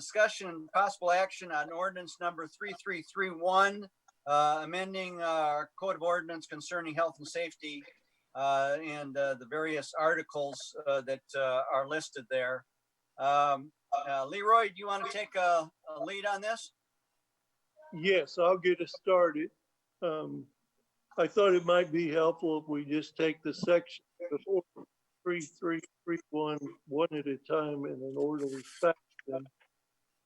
discussion and possible action on ordinance number 3331, amending our code of ordinance concerning health and safety, and the various articles that are listed there. Leroy, do you want to take a lead on this? Yes, I'll get us started. I thought it might be helpful if we just take the section before 3331 one at a time in an orderly fashion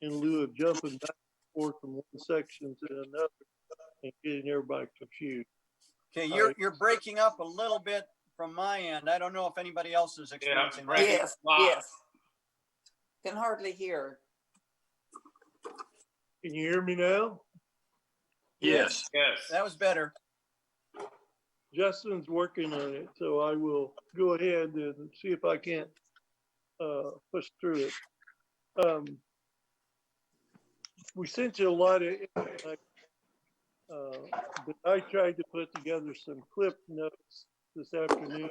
in lieu of jumping back and forth from one section to another and getting everybody confused. Okay, you're breaking up a little bit from my end. I don't know if anybody else is experiencing that. Yes, yes. Can hardly hear. Can you hear me now? Yes. That was better. Justin's working on it, so I will go ahead and see if I can't push through it. We sent you a lot of information, but I tried to put together some clip notes this afternoon.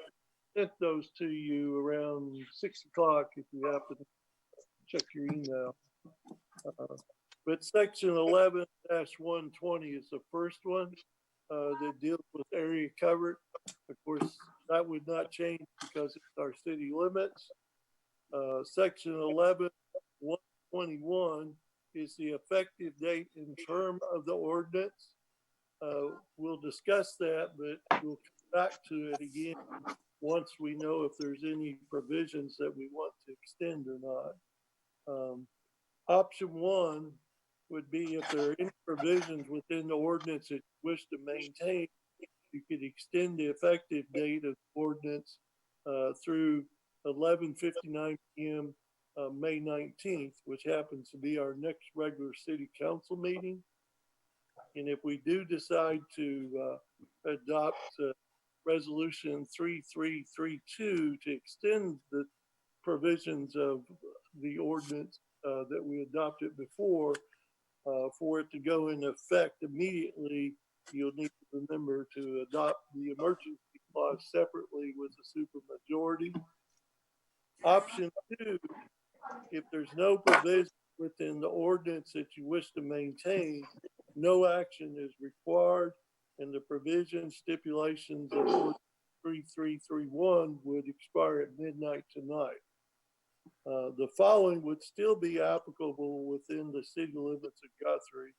Sent those to you around 6 o'clock if you happen to check your email. But section 11-120 is the first one that deals with area covered. Of course, that would not change because it's our city limits. Section 11-121 is the effective date and term of the ordinance. We'll discuss that, but we'll come back to it again once we know if there's any provisions that we want to extend or not. Option one would be if there are any provisions within the ordinance that you wish to maintain, you could extend the effective date of the ordinance through 11:59 p.m. May 19th, which happens to be our next regular city council meeting. And if we do decide to adopt resolution 3332 to extend the provisions of the ordinance that we adopted before, for it to go into effect immediately, you'll need to remember to adopt the emergency clause separately with a supermajority. Option two, if there's no provision within the ordinance that you wish to maintain, no action is required, and the provision stipulations of Ordinance 3331 would expire at midnight tonight. The following would still be applicable within the city limits of Guthrie.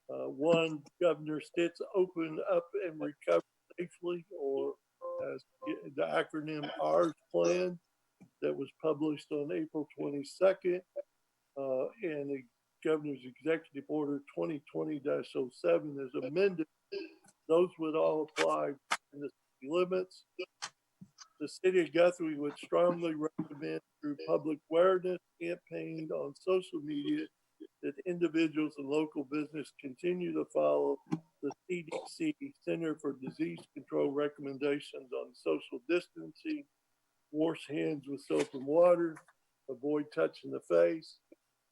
One, Governor Stitt's open up and recover safely, or as the acronym OURS plan that was published on April 22nd, and the Governor's Executive Order 2020-07 is amended. Those would all apply in the city limits. The city of Guthrie would strongly recommend through public awareness campaign on social media that individuals and local business continue to follow the CDC Center for Disease Control recommendations on social distancing, wash hands with soap and water, avoid touching the face,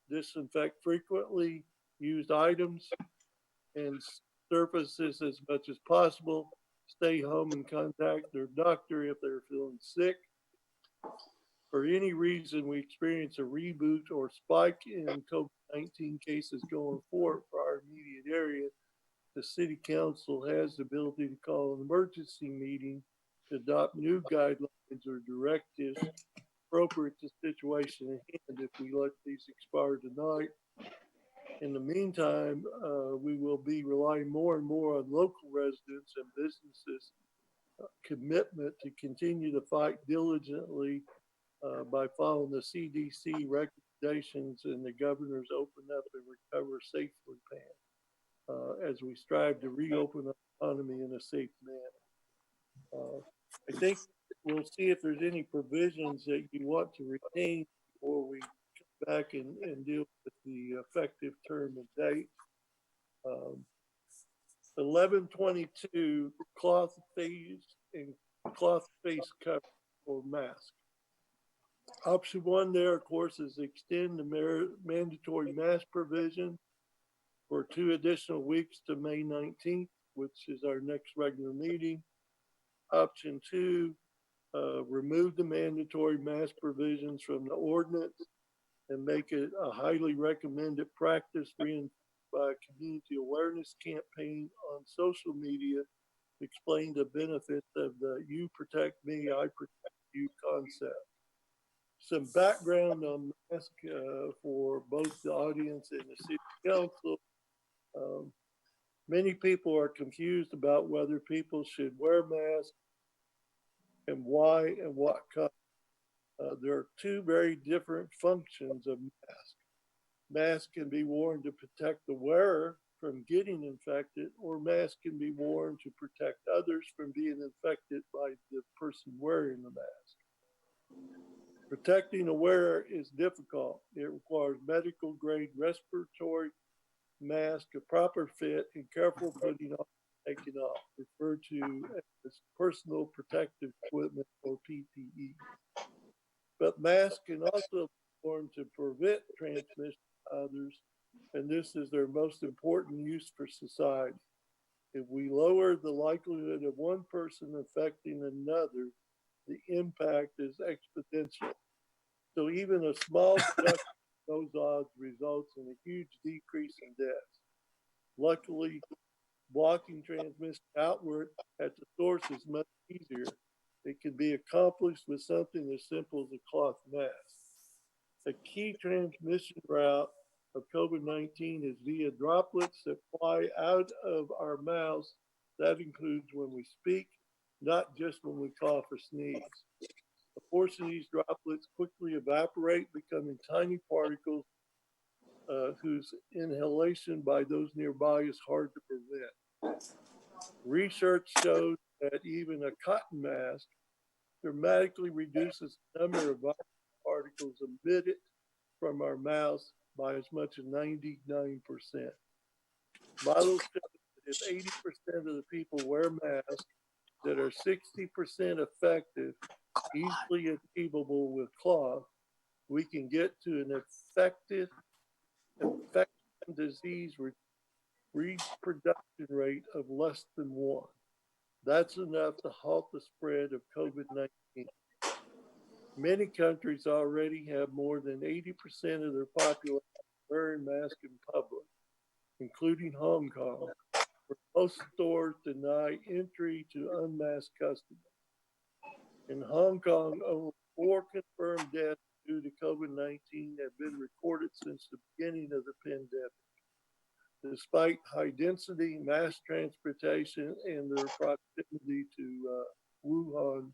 disinfect frequently used items and surfaces as much as possible, stay home and contact their doctor if they're feeling sick. For any reason we experience a reboot or spike in COVID-19 cases going forward for our immediate area, the city council has the ability to call an emergency meeting to adopt new guidelines or directives appropriate to the situation at hand if we let these expire tonight. In the meantime, we will be relying more and more on local residents and businesses' commitment to continue to fight diligently by following the CDC recommendations and the governor's Open Up and Recover Safely plan as we strive to reopen our economy in a safe manner. I think we'll see if there's any provisions that you want to retain before we come back and deal with the effective term and date. 1122 cloth face and cloth face cover or mask. Option one there, of course, is extend the mandatory mask provision for 2 additional weeks to May 19th, which is our next regular meeting. Option two, remove the mandatory mask provisions from the ordinance and make it a highly recommended practice reinforced by a community awareness campaign on social media. Explain the benefits of the "you protect me, I protect you" concept. Some background on mask for both the audience and the city council. Um, Many people are confused about whether people should wear masks and why and what kind. There are two very different functions of masks. Masks can be worn to protect the wearer from getting infected, or masks can be worn to protect others from being infected by the person wearing the mask. Protecting the wearer is difficult. It requires medical grade respiratory mask, a proper fit, and careful putting on and taking off, referred to as personal protective equipment or PPE. But masks can also be worn to prevent transmission to others, and this is their most important use for society. If we lower the likelihood of one person affecting another, the impact is exponential. So even a small reduction in those odds results in a huge decrease in deaths. Luckily, blocking transmission outward at the source is much easier. It can be accomplished with something as simple as a cloth mask. A key transmission route of COVID-19 is via droplets that fly out of our mouths. That includes when we speak, not just when we cough or sneeze. A portion of these droplets quickly evaporate, becoming tiny particles whose inhalation by those nearby is hard to prevent. Research shows that even a cotton mask dramatically reduces the number of virus particles emitted from our mouths by as much as 99%. Models show that if 80% of the people wear masks that are 60% effective, easily achievable with cloth, we can get to an effective infection disease reproduction rate of less than 1. That's enough to halt the spread of COVID-19. Many countries already have more than 80% of their population wearing masks in public, including Hong Kong, where most stores deny entry to unmasked customers. In Hong Kong, over 4 confirmed deaths due to COVID-19 have been recorded since the beginning of the pandemic. Despite high density mass transportation and their proximity to Wuhan,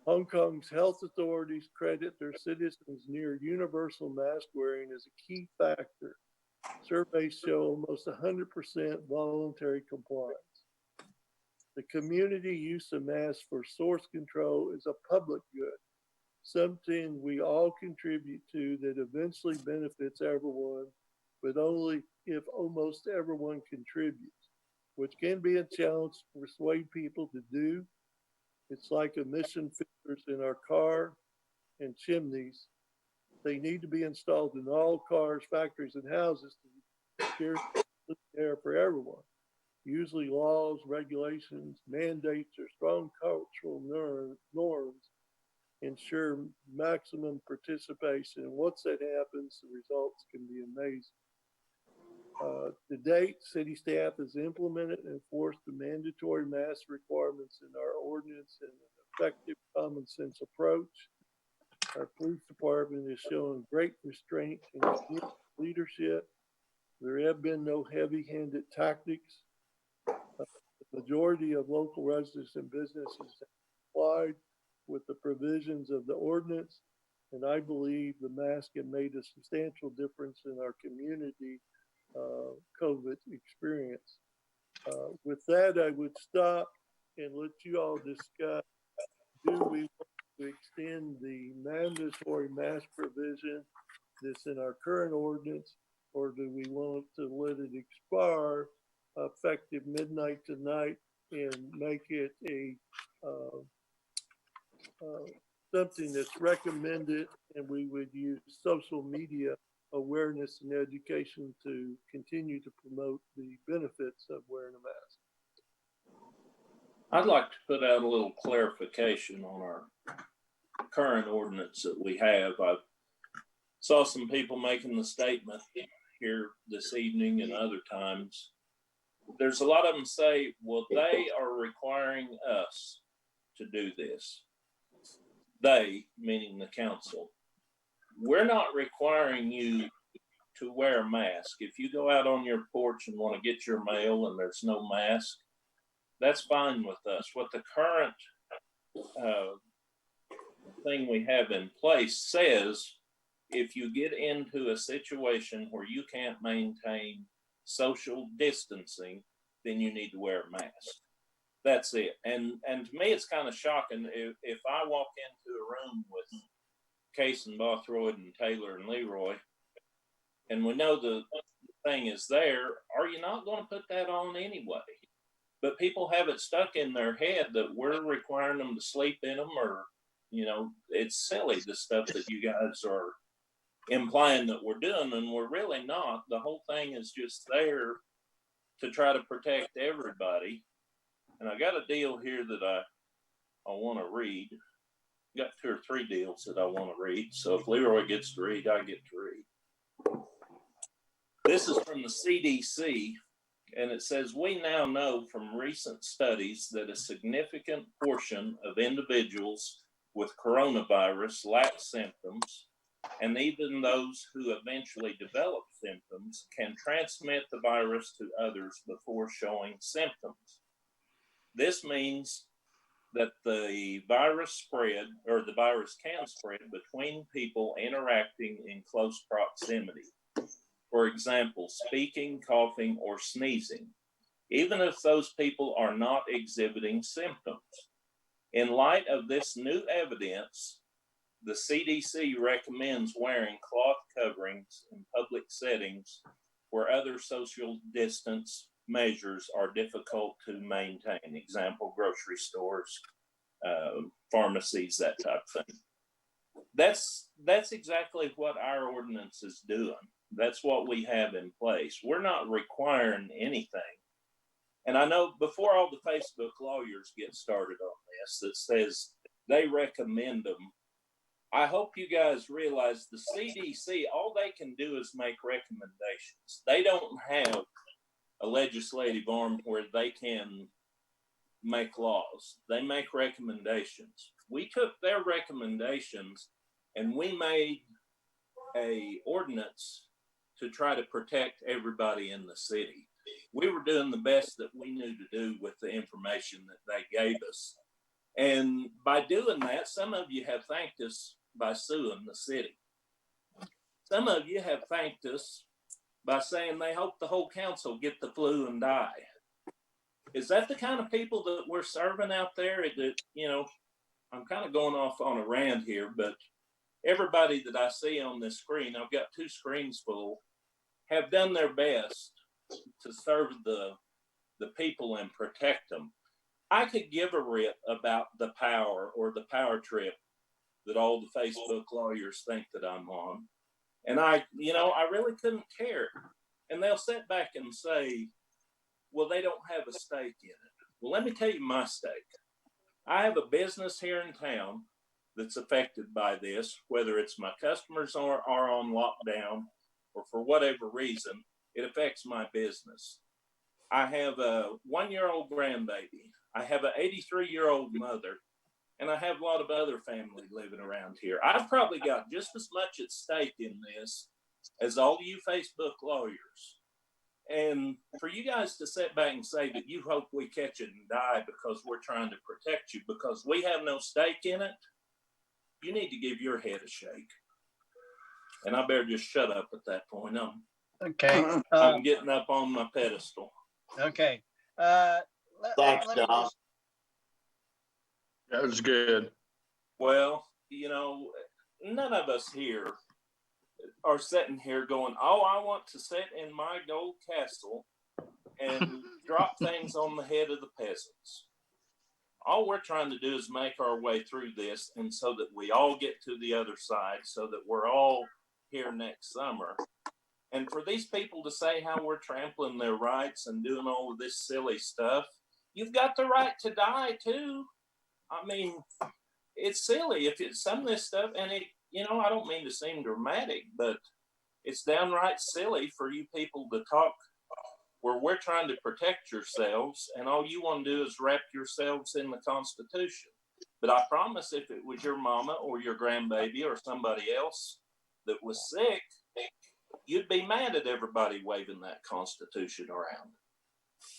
Hong Kong's health authorities credit their citizens' near universal mask wearing as a key factor. Surveys show almost 100% voluntary compliance. The community use of masks for source control is a public good, something we all contribute to that eventually benefits everyone, but only if almost everyone contributes, which can be a challenge to persuade people to do. It's like emission filters in our car and chimneys. They need to be installed in all cars, factories, and houses to secure air for everyone. Usually laws, regulations, mandates, or strong cultural norms ensure maximum participation. And once that happens, the results can be amazing. To date, city staff has implemented and enforced the mandatory mask requirements in our ordinance in an effective common sense approach. Our police department is showing great restraint and leadership. There have been no heavy-handed tactics. The majority of local residents and businesses have complied with the provisions of the ordinance, and I believe the mask have made a substantial difference in our community COVID experience. With that, I would stop and let you all discuss, do we want to extend the mandatory mask provision that's in our current ordinance, or do we want to let it expire effective midnight tonight and make it a something that's recommended, and we would use social media awareness and education to continue to promote the benefits of wearing a mask. I'd like to put out a little clarification on our current ordinance that we have. saw some people making the statement here this evening and other times. There's a lot of them say, well, they are requiring us to do this. They, meaning the council. We're not requiring you to wear a mask. If you go out on your porch and want to get your mail and there's no mask, that's fine with us. What the current thing we have in place says, if you get into a situation where you can't maintain social distancing, then you need to wear a mask. That's it. And to me, it's kind of shocking if I walk into a room with Case and Bothroyd and Taylor and Leroy, and we know the thing is there, are you not going to put that on anyway? But people have it stuck in their head that we're requiring them to sleep in them, or, you know, it's silly, the stuff that you guys are implying that we're doing, and we're really not. The whole thing is just there to try to protect everybody. And I got a deal here that I want to read. Got 2 or 3 deals that I want to read. So if Leroy gets to read, I get to read. This is from the CDC, and it says, we now know from recent studies that a significant portion of individuals with coronavirus lack symptoms, and even those who eventually develop symptoms can transmit the virus to others before showing symptoms. This means that the virus can spread between people interacting in close proximity. For example, speaking, coughing, or sneezing, even if those people are not exhibiting symptoms. In light of this new evidence, the CDC recommends wearing cloth coverings in public settings where other social distance measures are difficult to maintain. Example, grocery stores, pharmacies, that type of thing. That's exactly what our ordinance is doing. That's what we have in place. We're not requiring anything. And I know before all the Facebook lawyers get started on this that says they recommend them, I hope you guys realize the CDC, all they can do is make recommendations. They don't have a legislative arm where they can make laws. They make recommendations. We took their recommendations and we made a ordinance to try to protect everybody in the city. We were doing the best that we knew to do with the information that they gave us. And by doing that, some of you have thanked us by suing the city. Some of you have thanked us by saying they hope the whole council get the flu and die. Is that the kind of people that we're serving out there? That, you know, I'm kind of going off on a rant here, but everybody that I see on this screen, I've got 2 screens full, have done their best to serve the people and protect them. I could give a rip about the power or the power trip that all the Facebook lawyers think that I'm on. And I really couldn't care. And they'll sit back and say, well, they don't have a stake in it. Well, let me tell you my stake. I have a business here in town that's affected by this, whether it's my customers are on lockdown or for whatever reason, it affects my business. I have a 1-year-old grandbaby. I have an 83-year-old mother, and I have a lot of other family living around here. I've probably got just as much at stake in this as all you Facebook lawyers. And for you guys to sit back and say that you hope we catch it and die because we're trying to protect you because we have no stake in it, you need to give your head a shake. And I better just shut up at that point. Okay. I'm getting up on my pedestal. Okay. Thanks, let me Don. just, That was good. Well, you know, none of us here are sitting here going, oh, I want to sit in my gold castle and drop things on the head of the peasants. All we're trying to do is make our way through this, and so that we all get to the other side, so that we're all here next summer. And for these people to say how we're trampling their rights and doing all of this silly stuff, you've got the right to die too. I mean, it's silly if it's some of this stuff, and I don't mean to seem dramatic, but it's downright silly for you people to talk where we're trying to protect yourselves, and all you want to do is wrap yourselves in the Constitution. But I promise, if it was your mama or your grandbaby or somebody else that was sick, you'd be mad at everybody waving that Constitution around.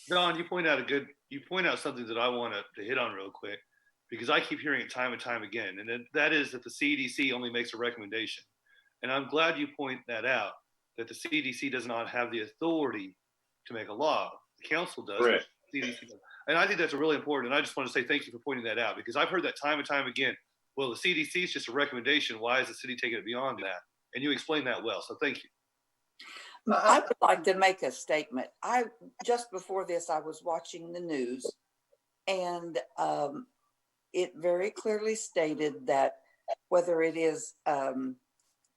John, you point out something that I want to hit on real quick, because I keep hearing it time and time again, and that is that the CDC only makes a recommendation. And I'm glad you point that out, that the CDC does not have the authority to make a law. The council does. Correct. The CDC does. And I think that's really important. And I just want to say thank you for pointing that out, because I've heard that time and time again. Well, the CDC is just a recommendation. Why is the city taking it beyond that? And you explained that well. So thank you. I would like to make a statement. Just before this, I was watching the news, and it very clearly stated that whether it is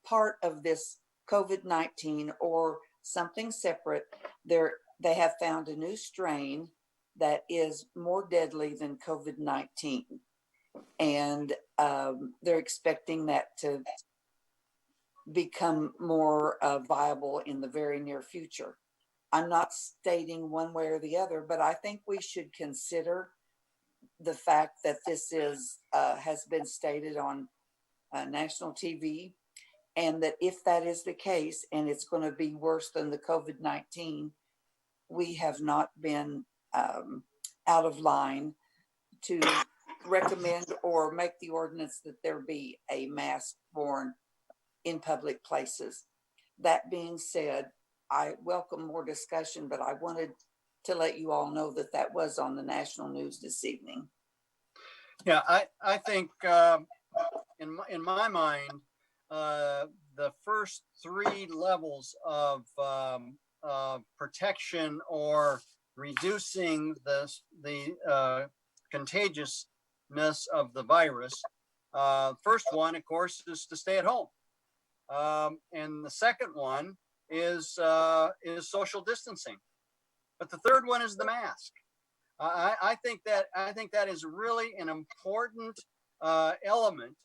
part of this COVID-19 or something separate, they have found a new strain that is more deadly than COVID-19. And they're expecting that to become more viable in the very near future. I'm not stating one way or the other, but I think we should consider the fact that this has been stated on national TV, and that if that is the case and it's going to be worse than the COVID-19, we have not been out of line to recommend or make the ordinance that there be a mask worn in public places. That being said, I welcome more discussion, but I wanted to let you all know that that was on the national news this evening. Yeah, I think in my mind, the first three levels of protection or reducing the contagiousness of the virus. First one, of course, is to stay at home. And the second one is social distancing. But the third one is the mask. I think that is really an important element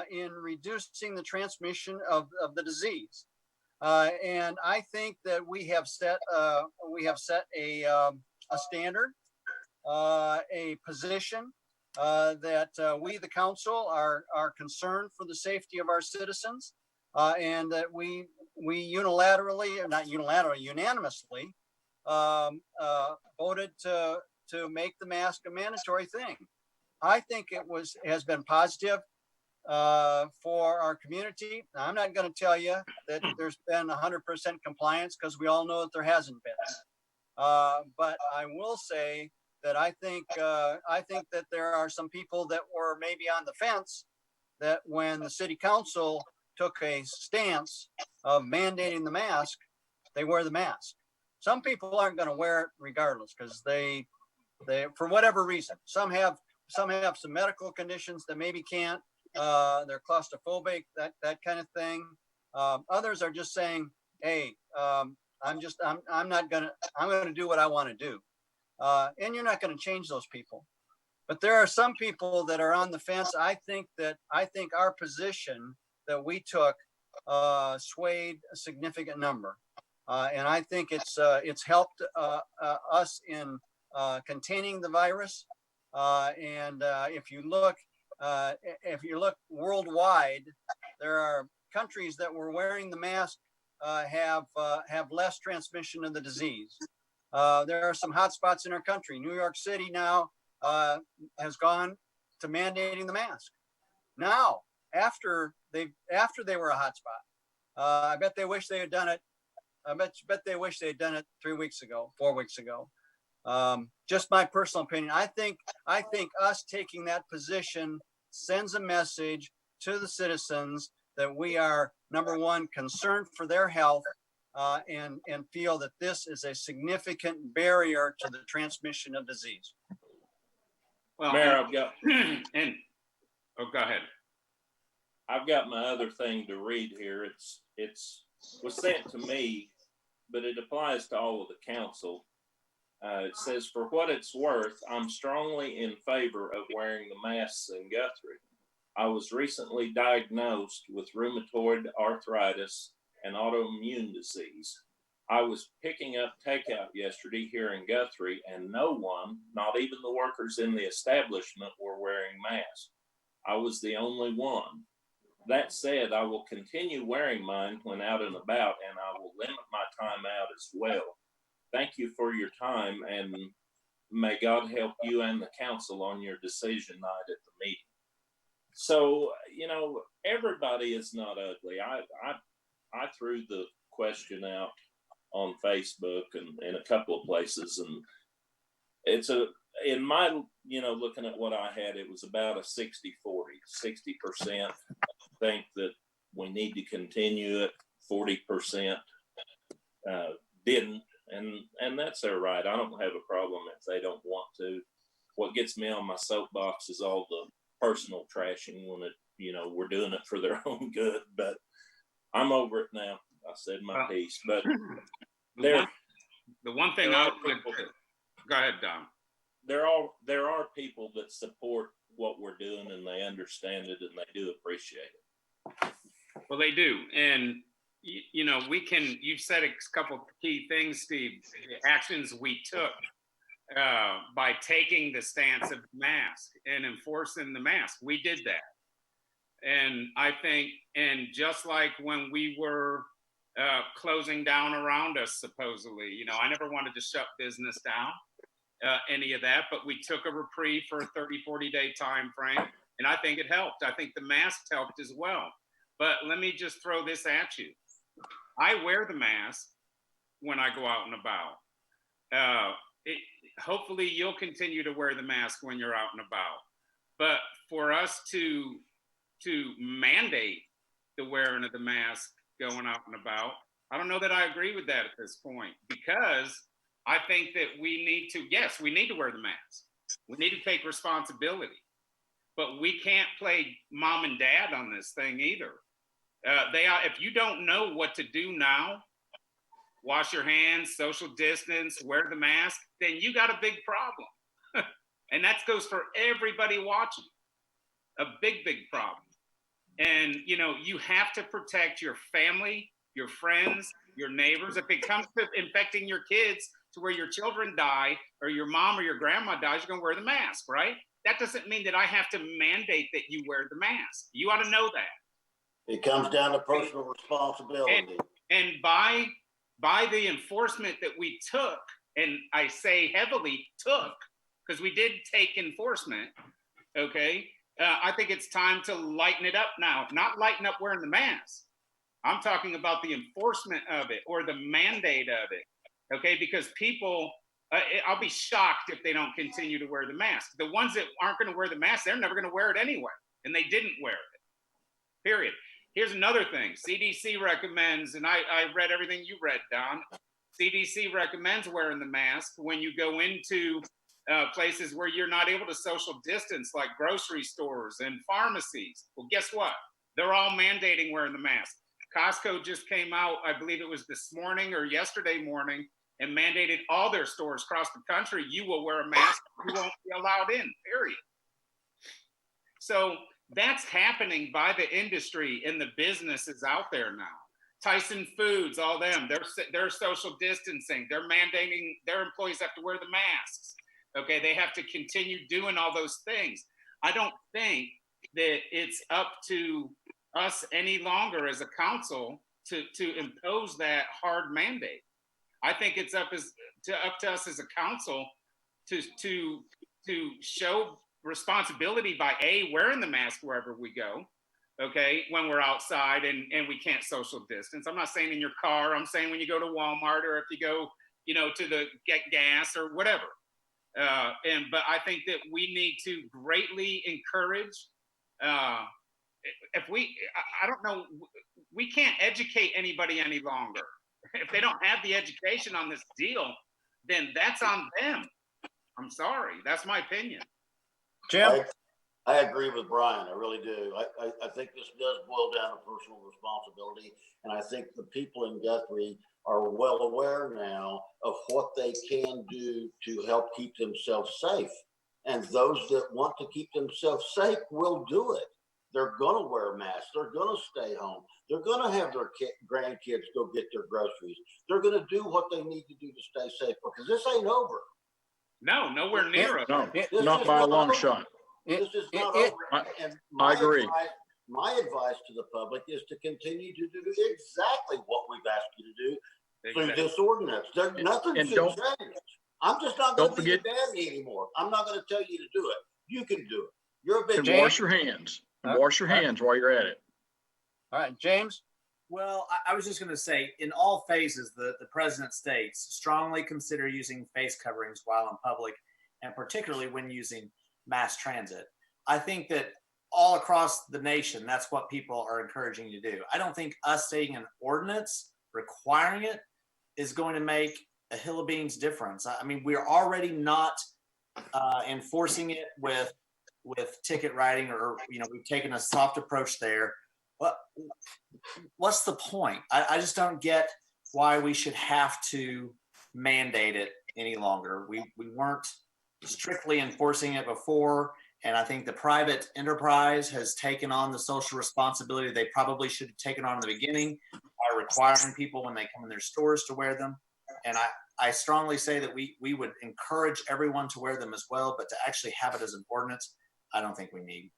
in reducing the transmission of the disease. And I think that we have set a standard, a position that we, the council, are concerned for the safety of our citizens, and that we unilaterally, or not unilaterally, unanimously voted to make the mask a mandatory thing. I think it has been positive for our community. I'm not going to tell you that there's been 100% compliance, because we all know that there hasn't been. But I will say that I think that there are some people that were maybe on the fence, that when the city council took a stance of mandating the mask, they wear the mask. Some people aren't going to wear it regardless, because they for whatever reason, some have some medical conditions that maybe can't. They're claustrophobic, that kind of thing. Others are just saying, hey, I'm going to do what I want to do. And you're not going to change those people. But there are some people that are on the fence. I think our position that we took swayed a significant number. And I think it's helped us in containing the virus. And if you look worldwide, there are countries that were wearing the mask have less transmission of the disease. There are some hot spots in our country. New York City now has gone to mandating the mask. Now, after they were a hot spot, I bet they wish they had done it. I bet they wish they had done it 4 weeks ago. Just my personal opinion. I think us taking that position sends a message to the citizens that we are, number one, concerned for their health, and feel that this is a significant barrier to the transmission of disease. Well, Mayor, I've got go ahead. I've got my other thing to read here. It was sent to me, but it applies to all of the council. It says, for what it's worth, I'm strongly in favor of wearing the masks in Guthrie. I was recently diagnosed with rheumatoid arthritis and autoimmune disease. I was picking up takeout yesterday here in Guthrie, and no one, not even the workers in the establishment, were wearing masks. I was the only one. That said, I will continue wearing mine when out and about, and I will limit my time out as well. Thank you for your time, and may God help you and the council on your decision night at the meeting. So, you know, everybody is not ugly. I threw the question out on Facebook and in a couple of places, and it's in my, you know, looking at what I had, it was about a 60-40. 60% think that we need to continue it, 40% didn't, and that's their right. I don't have a problem if they don't want to. What gets me on my soapbox is all the personal trashing when it, you know, we're doing it for their own good, but I'm over it now. I said my piece, but the one thing I would go ahead, Don. There are people that support what we're doing, and they understand it, and they do appreciate it. Well, they do, and you know, you've said a couple of key things, Steve. The actions we took by taking the stance of mask and enforcing the mask, we did that. And I think, and just like when we were closing down around us, supposedly, you know, I never wanted to shut business down, any of that, but we took a reprieve for a 30-40 day time frame, and I think it helped. I think the masks helped as well. But let me just throw this at you. I wear the mask when I go out and about. Hopefully you'll continue to wear the mask when you're out and about. But for us to mandate the wearing of the mask going out and about, I don't know that I agree with that at this point, because I think that we need to wear the mask. We need to take responsibility, but we can't play mom and dad on this thing either. If you don't know what to do now, wash your hands, social distance, wear the mask, then you got a big problem. And that goes for everybody watching. A big, big problem. And, you know, you have to protect your family, your friends, your neighbors. If it comes to infecting your kids to where your children die or your mom or your grandma dies, you're going to wear the mask, right? That doesn't mean that I have to mandate that you wear the mask. You ought to know that. It comes down to personal responsibility. And by the enforcement that we took, and I say heavily took, because we did take enforcement, okay? I think it's time to lighten it up now. Not lighten up wearing the mask. I'm talking about the enforcement of it or the mandate of it, okay? Because people, I'll be shocked if they don't continue to wear the mask. The ones that aren't going to wear the mask, they're never going to wear it anyway, and they didn't wear it, period. Here's another thing. CDC recommends, and I read everything you read, Don. CDC recommends wearing the mask when you go into places where you're not able to social distance, like grocery stores and pharmacies. Well, guess what? They're all mandating wearing the mask. Costco just came out, I believe it was this morning or yesterday morning, and mandated all their stores across the country, you will wear a mask, you won't be allowed in, period. So that's happening by the industry and the businesses out there now. Tyson Foods, all them, they're social distancing. They're mandating their employees have to wear the masks. Okay, they have to continue doing all those things. I don't think that it's up to us any longer as a council to impose that hard mandate. I think it's up to us as a council to show responsibility by wearing the mask wherever we go, okay, when we're outside and we can't social distance. I'm not saying in your car, I'm saying when you go to Walmart or if you go, you know, to the get gas or whatever. But I think that we need to greatly encourage, I don't know, we can't educate anybody any longer. If they don't have the education on this deal, then that's on them. I'm sorry, that's my opinion. Jim? I agree with Brian, I really do. I think this does boil down to personal responsibility, and I think the people in Guthrie are well aware now of what they can do to help keep themselves safe. And those that want to keep themselves safe will do it. they're going to wear masks. They're going to stay home. They're going to have their grandkids go get their groceries. They're going to do what they need to do to stay safe because this ain't over. No, nowhere near it. No, This not is by a not long over. shot. This is not it- over. And I agree. My advice to the public is to continue to do exactly what we've asked you to do through Exactly. this ordinance. Nothing And should don't- change. I'm just not going don't to be the forget- daddy anymore. I'm not going to tell you to do it. You can do it. You're a big And James? wash your hands. And wash your hands while you're at it. All right, James? Well, I was just going to say, in all phases, the president states strongly consider using face coverings while in public, and particularly when using mass transit. I think that all across the nation, that's what people are encouraging you to do. I don't think us stating an ordinance requiring it is going to make a hill of beans difference. I mean, we're already not enforcing it with ticket writing, or we've taken a soft approach there. What's the point? I just don't get why we should have to mandate it any longer. We weren't strictly enforcing it before, and I think the private enterprise has taken on the social responsibility they probably should have taken on in the beginning by requiring people when they come in their stores to wear them. And I strongly say that we would encourage everyone to wear them as well, but to actually have it as an ordinance, I don't think we need.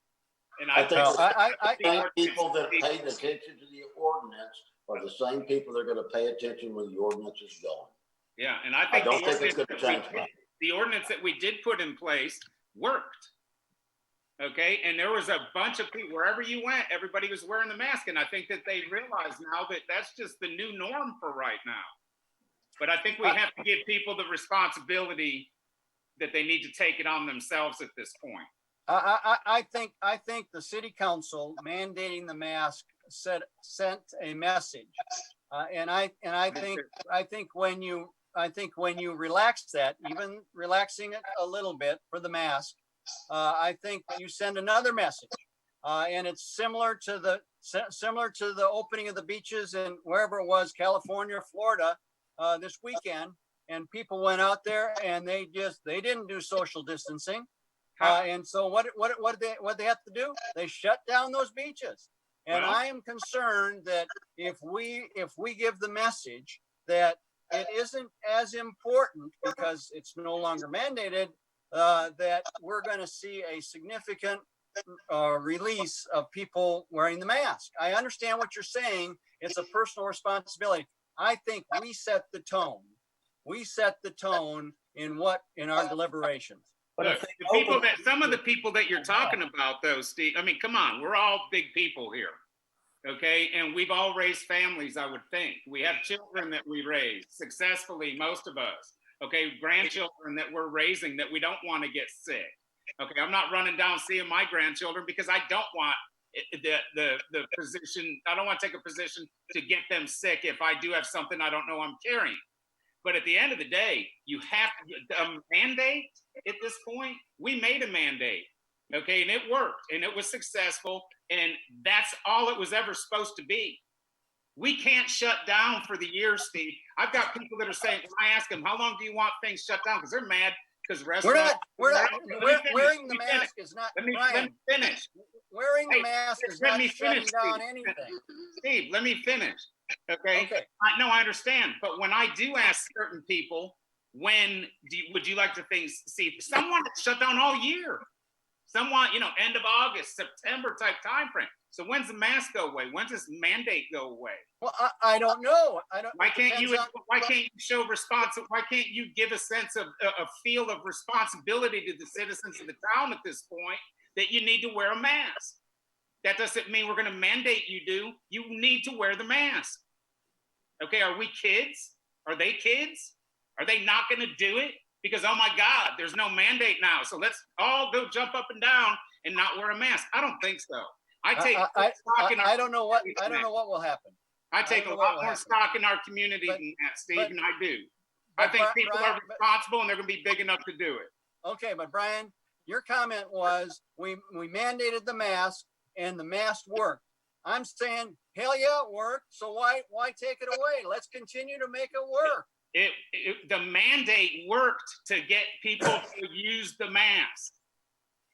And I think Well, the same people that paid attention to the ordinance are the same people that are going to pay attention when the ordinance is going. yeah, and I I think don't think it's going to change much. the ordinance that we did put in place worked. Okay, and there was a bunch of people, wherever you went, everybody was wearing the mask. And I think that they realize now that that's just the new norm for right now. But I think we have to give people the responsibility that they need to take it on themselves at this point. I think the city council mandating the mask sent a message, and I think when you relax that, even relaxing it a little bit for the mask, I think you send another message, and it's similar to the opening of the beaches in wherever it was, California, Florida, this weekend, and people went out there and they didn't do social distancing. And so what did they have to do? They shut down those beaches. And Well, I am concerned that if we give the message that it isn't as important because it's no longer mandated, that we're going to see a significant release of people wearing the mask. I understand what you're saying. It's a personal responsibility. I think we set the tone. We set the tone in our deliberations. look, some of the people that you're talking about, though, Steve, I mean, come on, we're all big people here. Okay, and we've all raised families, I would think. We have children that we raise successfully, most of us. Okay, grandchildren that we're raising that we don't want to get sick. Okay, I'm not running down seeing my grandchildren because I don't want the position. I don't want to take a position to get them sick if I do have something I don't know I'm carrying. But at the end of the day, you have to mandate at this point. We made a mandate, okay, and it worked, and it was successful, and that's all it was ever supposed to be. We can't shut down for the year, Steve. I've got people that are saying, when I ask them, how long do you want things shut down? Because they're mad because restaurants. We're not wearing the mask is not. Let me finish. Wearing the mask is not shutting down anything. Steve, let me finish. Okay. I understand. But when I do ask certain people, would you like to see someone shut down all year? Someone, end of August, September type time frame. So when's the mask go away? When's this mandate go away? Well, I don't know. Why can't you show responsibility? Why can't you give a sense of a feel of responsibility to the citizens of the town at this point that you need to wear a mask? That doesn't mean we're going to mandate you do. You need to wear the mask. Okay, are we kids? Are they kids? Are they not going to do it? Because, oh my God, there's no mandate now. So let's all go jump up and down and not wear a mask. I don't think so. I don't know what will happen. I take a lot more stock in our community than that, Steve, and I do. I think people are responsible and they're going to be big enough to do it. Okay, but Brian, your comment was we mandated the mask and the mask worked. I'm saying, hell yeah, it worked. So why take it away? Let's continue to make it work. The mandate worked to get people to use the mask.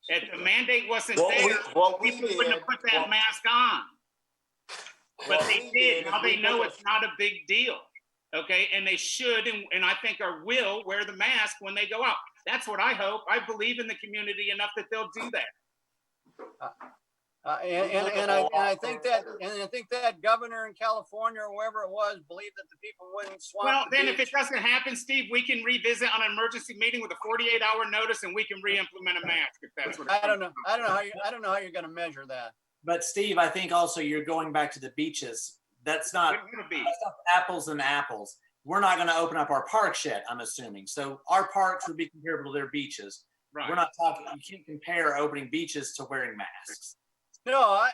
If the mandate wasn't What there, we people wouldn't have did- put that what- mask on. But what they we did. is Now they we know took it's not a big deal. Okay, and they should, and I think or will wear the mask when they go out. That's what I hope. I believe in the community enough that they'll do that. And I think that governor in California or wherever it was believed that the people wouldn't swamp Well, the then if beach. it doesn't happen, Steve, we can revisit on an emergency meeting with a 48-hour notice, and we can re-implement a mask if that's what. I don't know how you're going to measure that. But Steve, I think also you're going back to the beaches. That's not apples and apples. We're not going to open up our parks yet, I'm assuming. So our parks would be comparable to their beaches. Right. We're not talking, you can't compare opening beaches to wearing masks. No,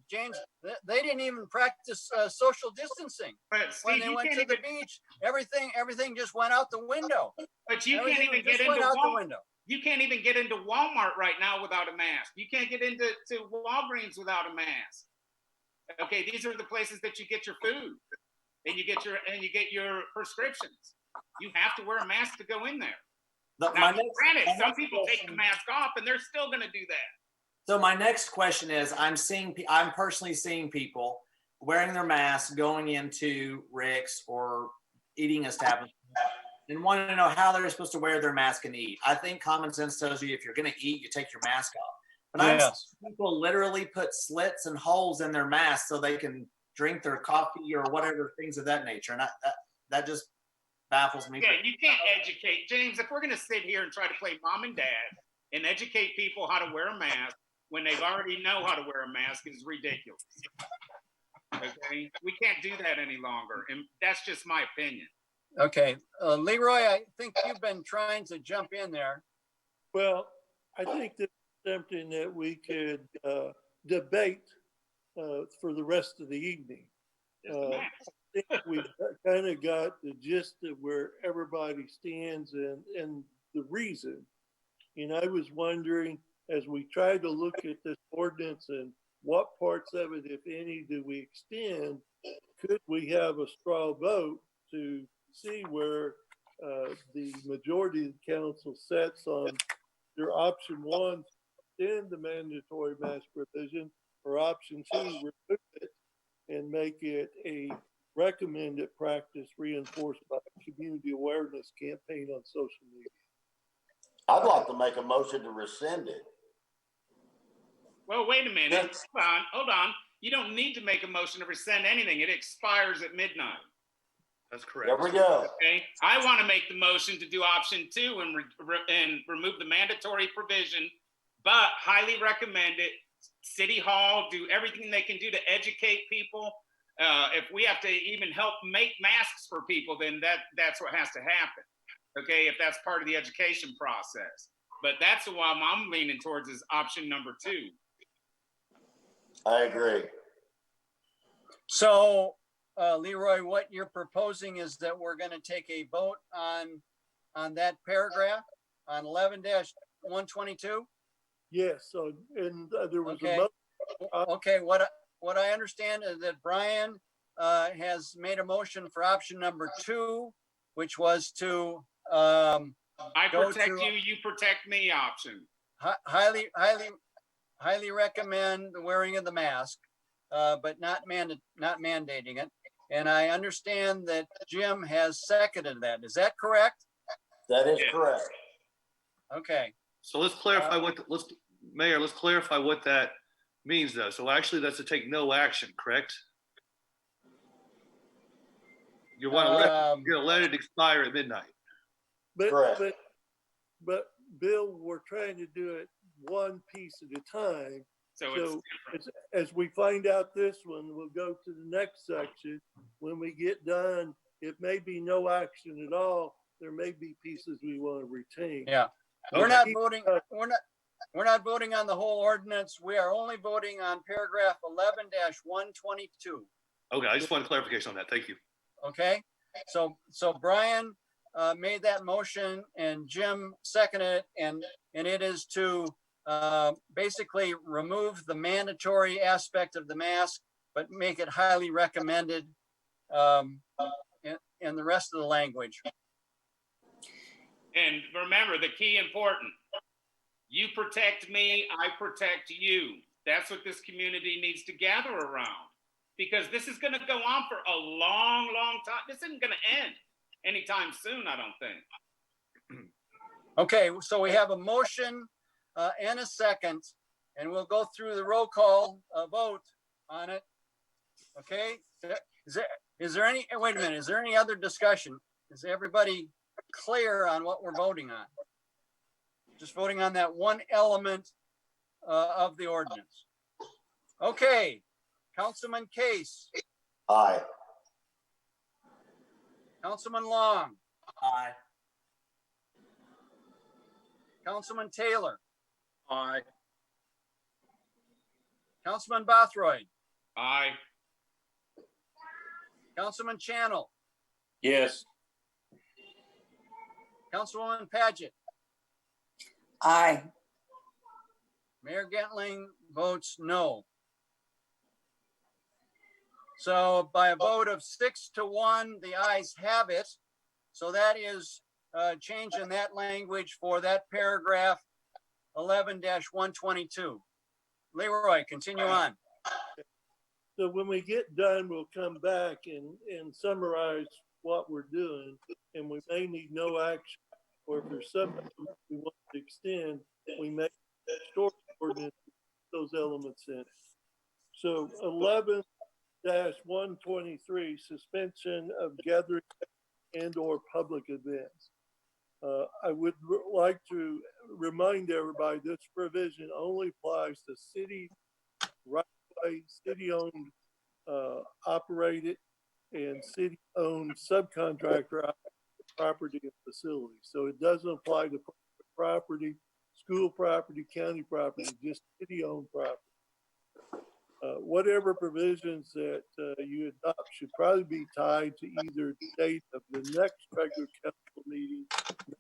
James, they didn't even practice social distancing. But When Steve, they you went can't to the even. beach, everything just went out the window. But you can't Everything even just get went into out the Walmart. window. You can't even get into Walmart right now without a mask. You can't get into Walgreens without a mask. Okay, these are the places that you get your food, and you get your prescriptions. You have to wear a mask to go in there. Now, granted, some people take the mask off, and they're still going to do that. So my next question is, I'm personally seeing people wearing their masks going into Rick's or eating establishments and want to know how they're supposed to wear their mask and eat. I think common sense tells you if you're going to eat, you take your mask off. But I'm seeing people literally put slits and holes in their mask so they can drink their coffee or whatever, things of that nature. And that just baffles me. Yeah, you can't educate. James, if we're going to sit here and try to play mom and dad and educate people how to wear a mask when they already know how to wear a mask is ridiculous. Okay? We can't do that any longer. And that's just my opinion. Okay. Leroy, I think you've been trying to jump in there. Well, I think that's something that we could debate for the rest of the evening. I think we've kind of got the gist of where everybody stands and the reason. And I was wondering, as we try to look at this ordinance and what parts of it, if any, do we extend, could we have a straw vote to see where the majority of the council sets on their option one, extend the mandatory mask provision, or option two, remove it and make it a recommended practice reinforced by a community awareness campaign on social media. I'd like to make a motion to rescind it. Well, wait a minute. Hold on. You don't need to make a motion to rescind anything. It expires at midnight. That's correct. There we go. Okay. I want to make the motion to do option two and remove the mandatory provision, but highly recommend it. City Hall, do everything they can do to educate people. If we have to even help make masks for people, then that's what has to happen. Okay, if that's part of the education process. But that's the one I'm leaning towards is option number two. I agree. So, Leroy, what you're proposing is that we're going to take a vote on that paragraph on 11-122. Yes. So, and there was Okay. Okay. What I understand is that Brian has made a motion for option number 2, which was to I protect you, you protect me option. highly recommend the wearing of the mask, but not mandating it. And I understand that Jim has seconded that. Is that correct? That is correct. Okay. So let's clarify Mayor, let's clarify what that means though. So actually that's to take no action, correct? You're gonna let it expire at midnight. But Bill, we're trying to do it one piece at a time. So as we find out this one, we'll go to the next section. When we get done, it may be no action at all. There may be pieces we want to retain. Yeah. We're not voting. We're not voting on the whole ordinance. We are only voting on paragraph 11-122. Okay, I just want clarification on that. Thank you. Okay. So Brian made that motion and Jim seconded it, and it is to basically remove the mandatory aspect of the mask, but make it highly recommended in the rest of the language. And remember the key important, You protect me, I protect you. That's what this community needs to gather around, because this is going to go on for a long, long time. This isn't going to end anytime soon, I don't think. Okay, so we have a motion and a second, and we'll go through the roll call vote on it. Okay, is there any, wait a minute, is there any other discussion? Is everybody clear on what we're voting on? Just voting on that one element of the ordinance. Okay, Councilman Case, Aye. Councilman Long, Aye. Councilman Taylor, Aye. Councilman Bothroyd, Aye. Councilman Channel, Yes. Councilwoman Paget, Aye. Mayor Gentling votes no. So by a vote of 6-1, the ayes have it. So that is changing that language for that paragraph 11-122. Leroy, continue on. So when we get done, we'll come back and summarize what we're doing, and we may need no action, or if there's something we want to extend, we may short ordinance those elements in it. So 11-123, suspension of gathering and or public events. I would like to remind everybody this provision only applies to city right away, city-owned, operated, and city-owned subcontractor property and facility. So it doesn't apply to property, school property, county property, just city-owned property. Whatever provisions that you adopt should probably be tied to either the date of the next regular council meeting,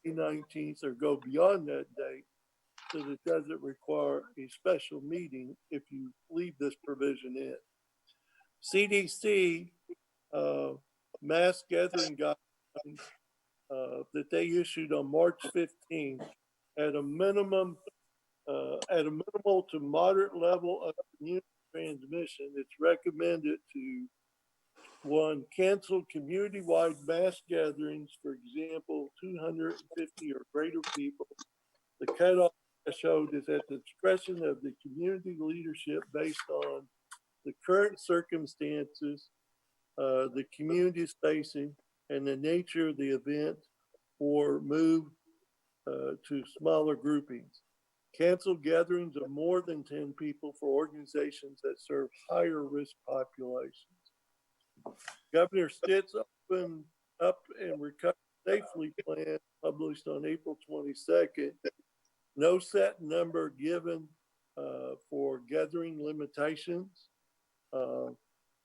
May 19th, or go beyond that date, so that it doesn't require a special meeting if you leave this provision in. CDC mass gathering guidelines that they issued on March 15th at a minimal to moderate level of community transmission. It's recommended to, one, cancel community-wide mass gatherings, for example, 250 or greater people. The cutoff threshold is at the discretion of the community leadership based on the current circumstances the community is facing and the nature of the event, or move to smaller groupings. Cancel gatherings of more than 10 people for organizations that serve higher risk populations. Governor Stitt's Open Up and Recover Safely plan, published on April 22nd, no set number given for gathering limitations.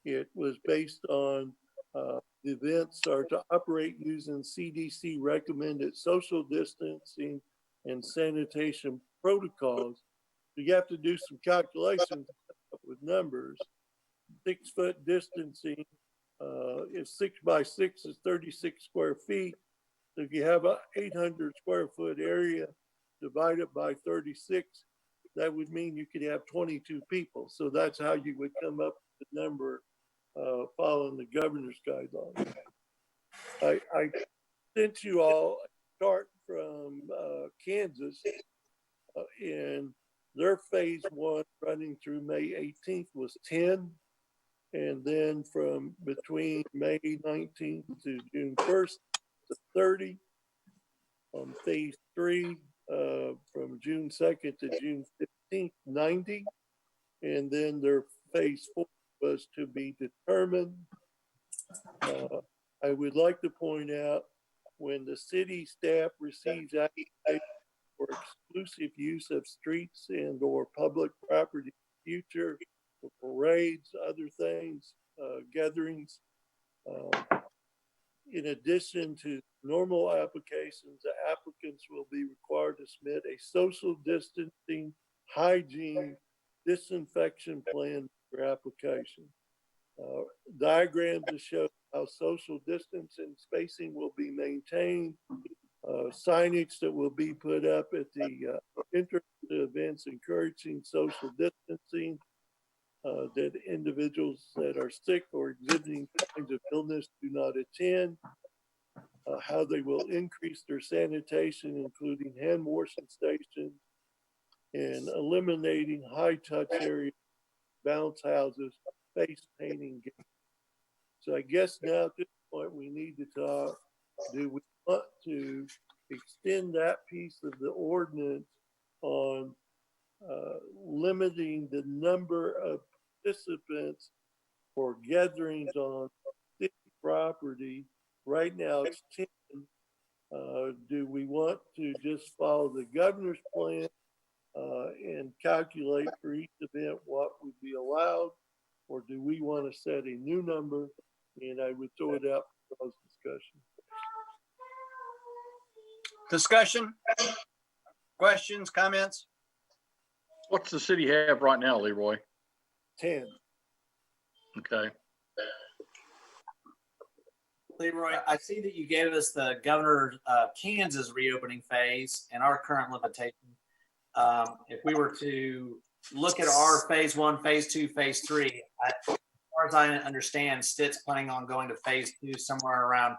It was based on the events are to operate using CDC recommended social distancing and sanitation protocols. So you have to do some calculations with numbers. 6 foot distancing, if 6 by 6 is 36 square feet. So if you have a 800 square foot area divided by 36, that would mean you could have 22 people. So that's how you would come up with the number following the governor's guidelines. I sent you all a chart from Kansas, and their phase 1 running through May 18th was 10. And then from between May 19th to June 1st to 30. On phase 3, from June 2nd to June 15th, 90. And then their phase 4 was to be determined. I would like to point out, when the city staff receives applications for exclusive use of streets and or public property in the future, for parades, other things, gatherings, in addition to normal applications, the applicants will be required to submit a social distancing, hygiene, disinfection plan for application. Diagrams to show how social distance and spacing will be maintained, signage that will be put up at the entrance to events encouraging social distancing, that individuals that are sick or exhibiting signs of illness do not attend, how they will increase their sanitation, including hand washing stations, and eliminating high touch areas, bounce houses, face painting. So I guess now at this point we need to talk, do we want to extend that piece of the ordinance on limiting the number of participants for gatherings on city property? Right now it's 10. Do we want to just follow the governor's plan and calculate for each event what would be allowed? Or do we want to set a new number? And I would throw it out for those discussion. Discussion? Questions, comments? What's the city have right now, Leroy? 10. Okay. Leroy, I see that you gave us the governor Kansas reopening phase and our current limitation. If we were to look at our phase 1, phase 2, phase 3, as far as I understand, Stitt's planning on going to phase 2 somewhere around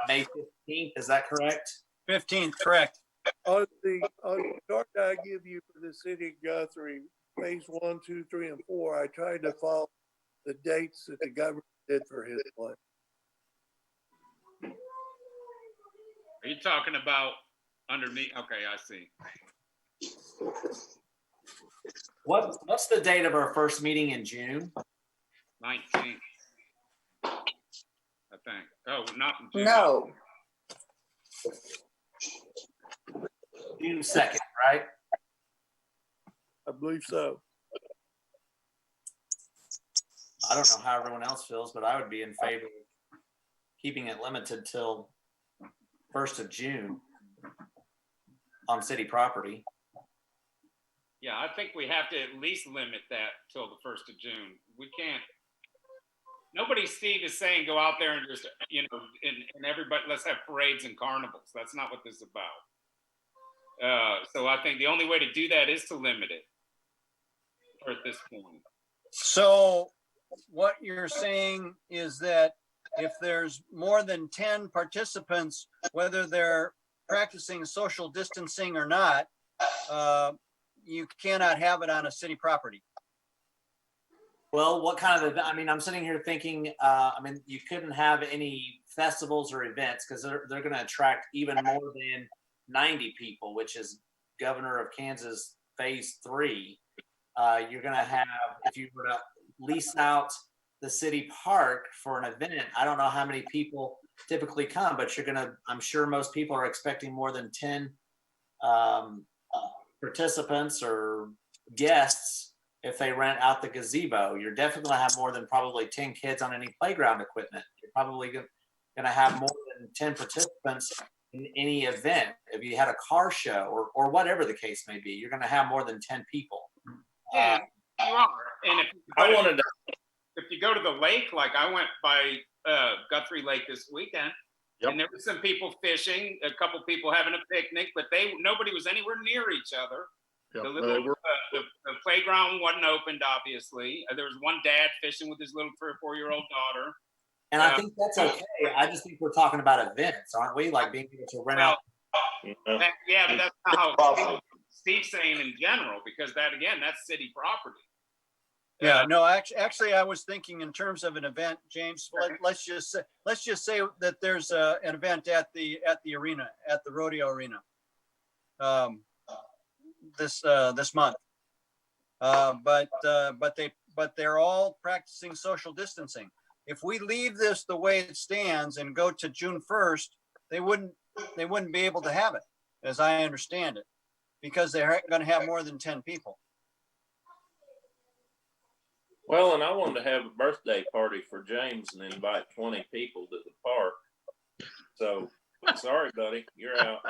May 15th. Is that correct? 15th, correct. On the chart I give you for the city of Guthrie, phase 1, 2, 3, and 4, I tried to follow the dates that the governor did for his plan. Are you talking about underneath? Okay, I see. What's the date of our first meeting in June? 19th, I think. Oh, not in June. No, June 2nd, right? I believe so. I don't know how everyone else feels, but I would be in favor of keeping it limited till 1st of June on city property. Yeah, I think we have to at least limit that till the 1st of June. We can't. Nobody, Steve, is saying go out there and just, and everybody, let's have parades and carnivals. That's not what this is about. So I think the only way to do that is to limit it at this point. So what you're saying is that if there's more than 10 participants, whether they're practicing social distancing or not, you cannot have it on a city property. Well, what kind of, I'm sitting here thinking, you couldn't have any festivals or events because they're going to attract even more than 90 people, which is Governor of Kansas phase 3. You're going to have, if you were to lease out the city park for an event, I don't know how many people typically come, but I'm sure most people are expecting more than 10 participants or guests. If they rent out the gazebo, you're definitely gonna have more than probably 10 kids on any playground equipment. You're probably gonna have more than 10 participants in any event. If you had a car show or whatever the case may be, you're gonna have more than 10 people. Yeah, you are. And if you go to the lake, like I went by Guthrie Lake this weekend, Yep. and there were some people fishing, a couple people having a picnic, but nobody was anywhere near each other. Yep. The playground wasn't opened, obviously. There was one dad fishing with his little 3 or 4-year-old daughter. And I think that's okay. I just think we're talking about events, aren't we? Like being able to rent out. Yeah, but that's not how Steve's saying in general, because that's city property. Yeah, no, actually, I was thinking in terms of an event, James. Let's just say that there's an event at the arena, at the rodeo arena, this month. But they're all practicing social distancing. If we leave this the way it stands and go to June 1st, they wouldn't be able to have it, as I understand it, because they're going to have more than 10 people. Well, and I wanted to have a birthday party for James and invite 20 people to the park. So, sorry, buddy, you're out.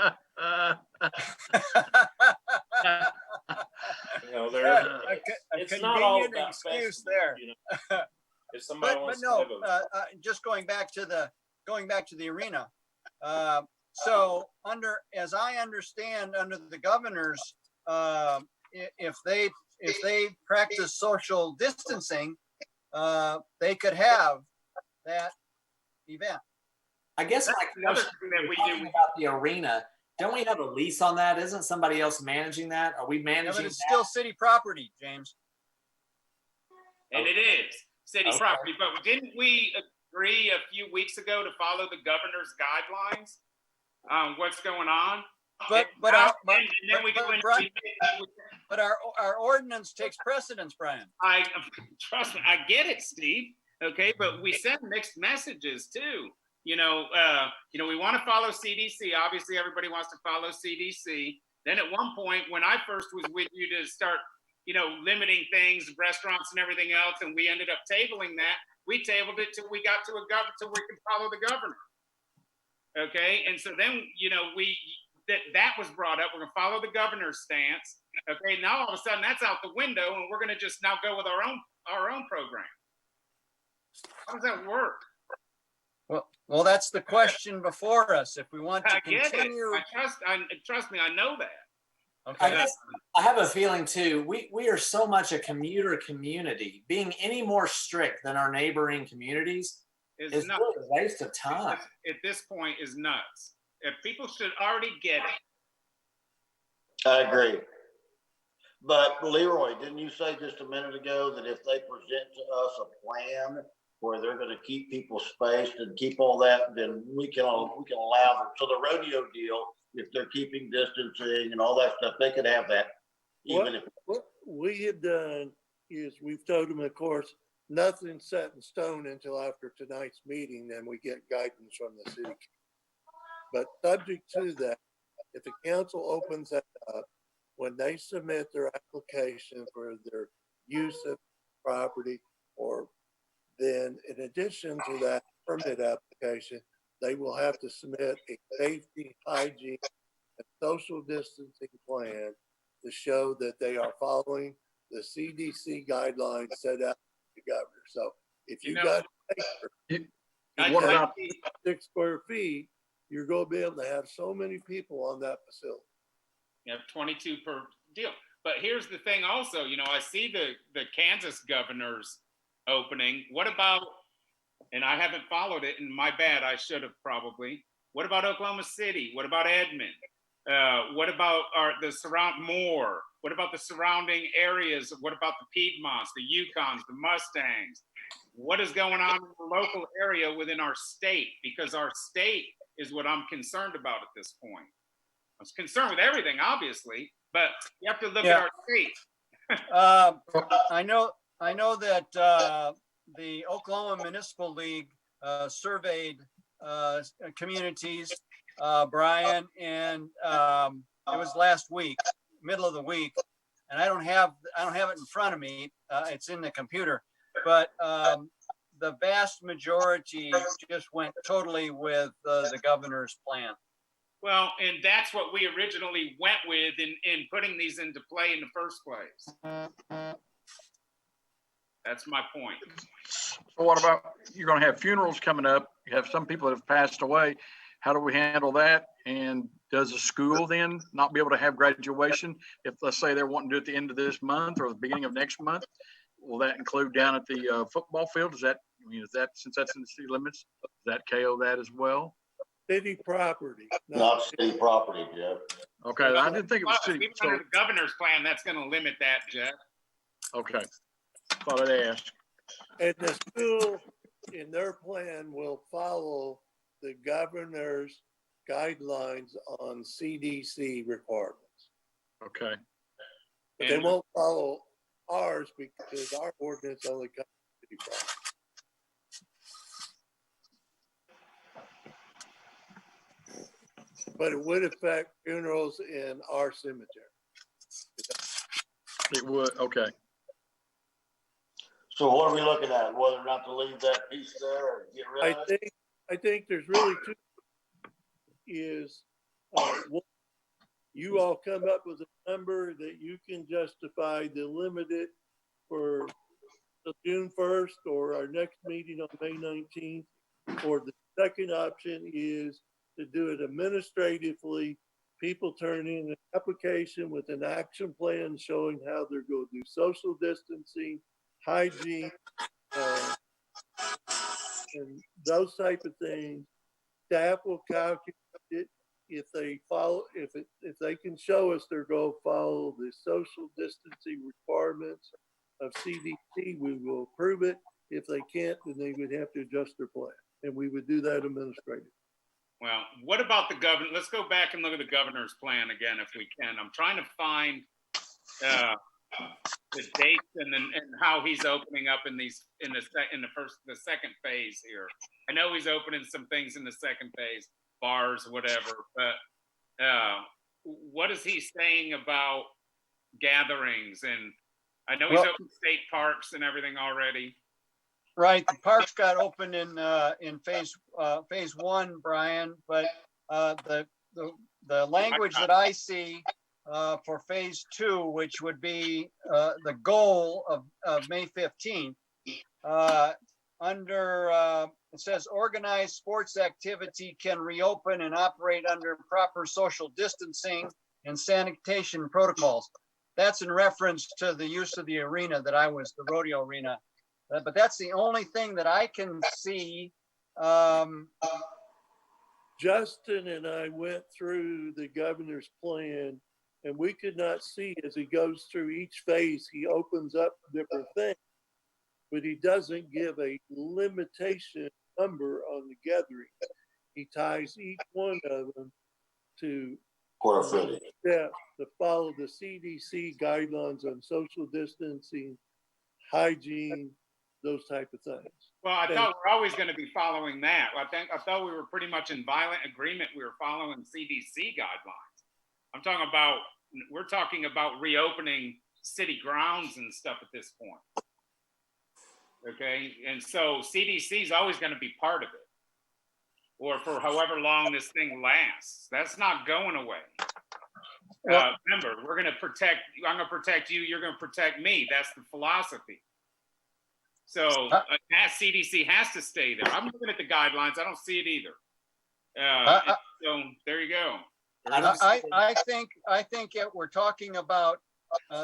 It's not all about excuse there. If somebody wants to have just going back to the arena. So as I understand, under the governor's, if they practice social distancing, they could have that event. I guess my Another question, thing that we talking do, about the arena, don't we have a lease on that? Isn't somebody else managing that? Are we Yeah, managing but it's that? still city property, James. and it is city Okay. property, but didn't we agree a few weeks ago to follow the governor's guidelines on what's going on? But And then we go into Brian, but our ordinance takes precedence, Brian. I trust me, I get it, Steve. Okay, but we send mixed messages too. We want to follow CDC. Obviously, everybody wants to follow CDC. Then at one point, when I first was with you to start, limiting things, restaurants and everything else, and we ended up tabling that. We tabled it till we got to till we could follow the governor. Okay, and so then that was brought up. We're gonna follow the governor's stance. Okay, now all of a sudden that's out the window, and we're gonna just now go with our own program. How does that work? Well, that's the question before us. If we want to I get continue, it. Trust me, I know that. okay. I guess I have a feeling too, we are so much a commuter community. Being any more strict than our neighboring communities is nuts. really a waste of time. At this point is nuts. If people should already get it. I agree. But Leroy, didn't you say just a minute ago that if they present to us a plan where they're going to keep people spaced and keep all that, then we can allow them. So the rodeo deal, if they're keeping distancing and all that stuff, they could have that. What we have done is we've told them, of course, nothing's set in stone until after tonight's meeting, then we get guidance from the city. But subject to that, if the council opens that up, when they submit their application for their use of property, or then in addition to that permit application, they will have to submit a safety, hygiene, and social distancing plan to show that they are following the CDC guidelines set out by the governor. So if you got What about 6 square feet, you're going to be able to have so many people on that facility. You have 22 per deal. But here's the thing also, I see the Kansas governor's opening. What about, and I haven't followed it, and my bad, I should have probably. What about Oklahoma City? What about Edmond? What about Moore? What about the surrounding areas? What about the Piedmonts, the Yukons, the Mustangs? What is going on in the local area within our state? Because our state is what I'm concerned about at this point. I'm concerned with everything, obviously, but you have to look at our state. I know that the Oklahoma Municipal League surveyed communities, Brian, and it was last week, middle of the week, and I don't have it in front of me. It's in the computer, but the vast majority just went totally with the governor's plan. Well, and that's what we originally went with in putting these into play in the first place. That's my point. So what about, you're going to have funerals coming up. You have some people that have passed away. How do we handle that? And does the school then not be able to have graduation? If let's say they're wanting to do it at the end of this month or the beginning of next month, will that include down at the football field? Is that, since that's in the city limits, does that KO that as well? City property. Not city property, Jeff. Okay, I didn't think it was city. Even under the governor's plan, that's going to limit that, Jeff. Okay, thought I'd ask. And the school, in their plan, will follow the governor's guidelines on CDC requirements. Okay. But they won't follow ours because our ordinance only covers city property. But it would affect funerals in our cemetery. It would, okay. So what are we looking at? Whether or not to leave that piece there or get rid of it? I think there's really two. One, you all come up with a number that you can justify to limit it for June 1st or our next meeting on May 19th. Or the second option is to do it administratively. People turn in an application with an action plan showing how they're going to do social distancing, hygiene, and those type of things. Staff will calculate it. If they follow, if they can show us they're going to follow the social distancing requirements of CDC, we will approve it. If they can't, then they would have to adjust their plan, and we would do that administratively. Well, what about the governor? Let's go back and look at the governor's plan again, if we can. I'm trying to find the dates and how he's opening up in the second phase here. I know he's opening some things in the second phase, bars, whatever. But what is he saying about gatherings? And I know he's opened state parks and everything already. Right, the parks got opened in phase one, Brian, but the language that I see for phase two, which would be the goal of May 15th, it says organized sports activity can reopen and operate under proper social distancing and sanitation protocols. That's in reference to the use of the arena the rodeo arena. But that's the only thing that I can see. Justin and I went through the governor's plan, and we could not see as he goes through each phase, he opens up different things, but he doesn't give a limitation number on the gatherings. He ties each one of them to follow the CDC guidelines on social distancing, hygiene, those type of things. Well, I thought we're always going to be following that. I thought we were pretty much in violent agreement. We were following CDC guidelines. We're talking about reopening city grounds and stuff at this point. Okay, and so CDC is always going to be part of it, or for however long this thing lasts. That's not going away. Remember, I'm going to protect you. You're going to protect me. That's the philosophy. So CDC has to stay there. I'm looking at the guidelines. I don't see it either. So there you go. I think we're talking about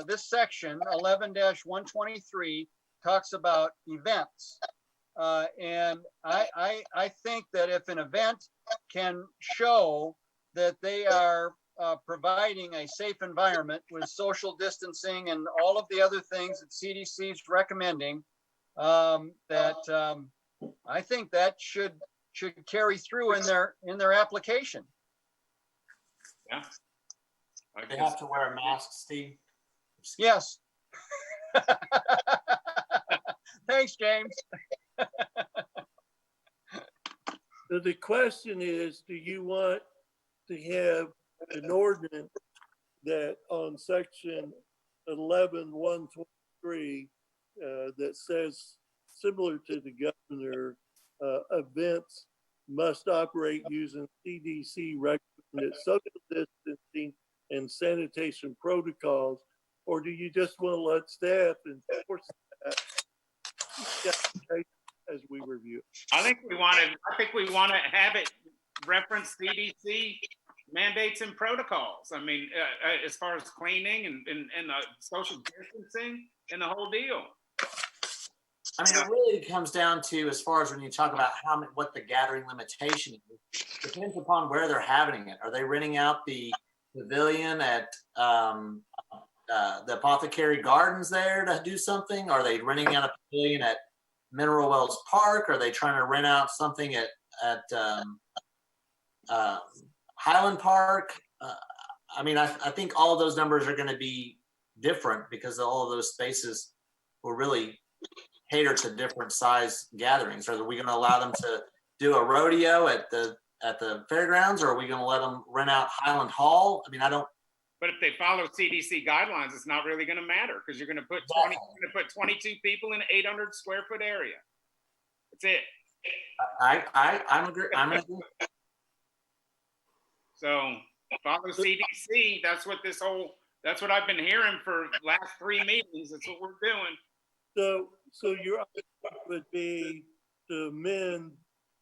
this section 11-123 talks about events, and I think that if an event can show that they are providing a safe environment with social distancing and all of the other things that CDC is recommending, I think that should carry through in their application. Yeah. They have to wear a mask, Steve. Yes. Thanks, James. So the question is, do you want to have an ordinance that on section 11-123 that says, similar to the governor, events must operate using CDC recommended social distancing and sanitation protocols, or do you just want to let staff enforce that as we review? I think we want to have it reference CDC mandates and protocols. I mean, as far as cleaning and social distancing and the whole deal. I mean, it really comes down to, as far as when you talk about what the gathering limitation is, depends upon where they're having it. Are they renting out the pavilion at the Apothecary Gardens there to do something? Are they renting out a pavilion at Mineral Wells Park? Are they trying to rent out something at Highland Park? I mean, I think all of those numbers are going to be different because all of those spaces will really cater to different size gatherings. Are we going to allow them to do a rodeo at the fairgrounds, or are we going to let them rent out Highland Hall? I mean, I don't. But if they follow CDC guidelines, it's not really going to matter because you're going to put 22 people in an 800 square foot area. That's it. I'm agree. So follow CDC. That's what I've been hearing for the last 3 meetings. That's what we're doing. So your argument would be to amend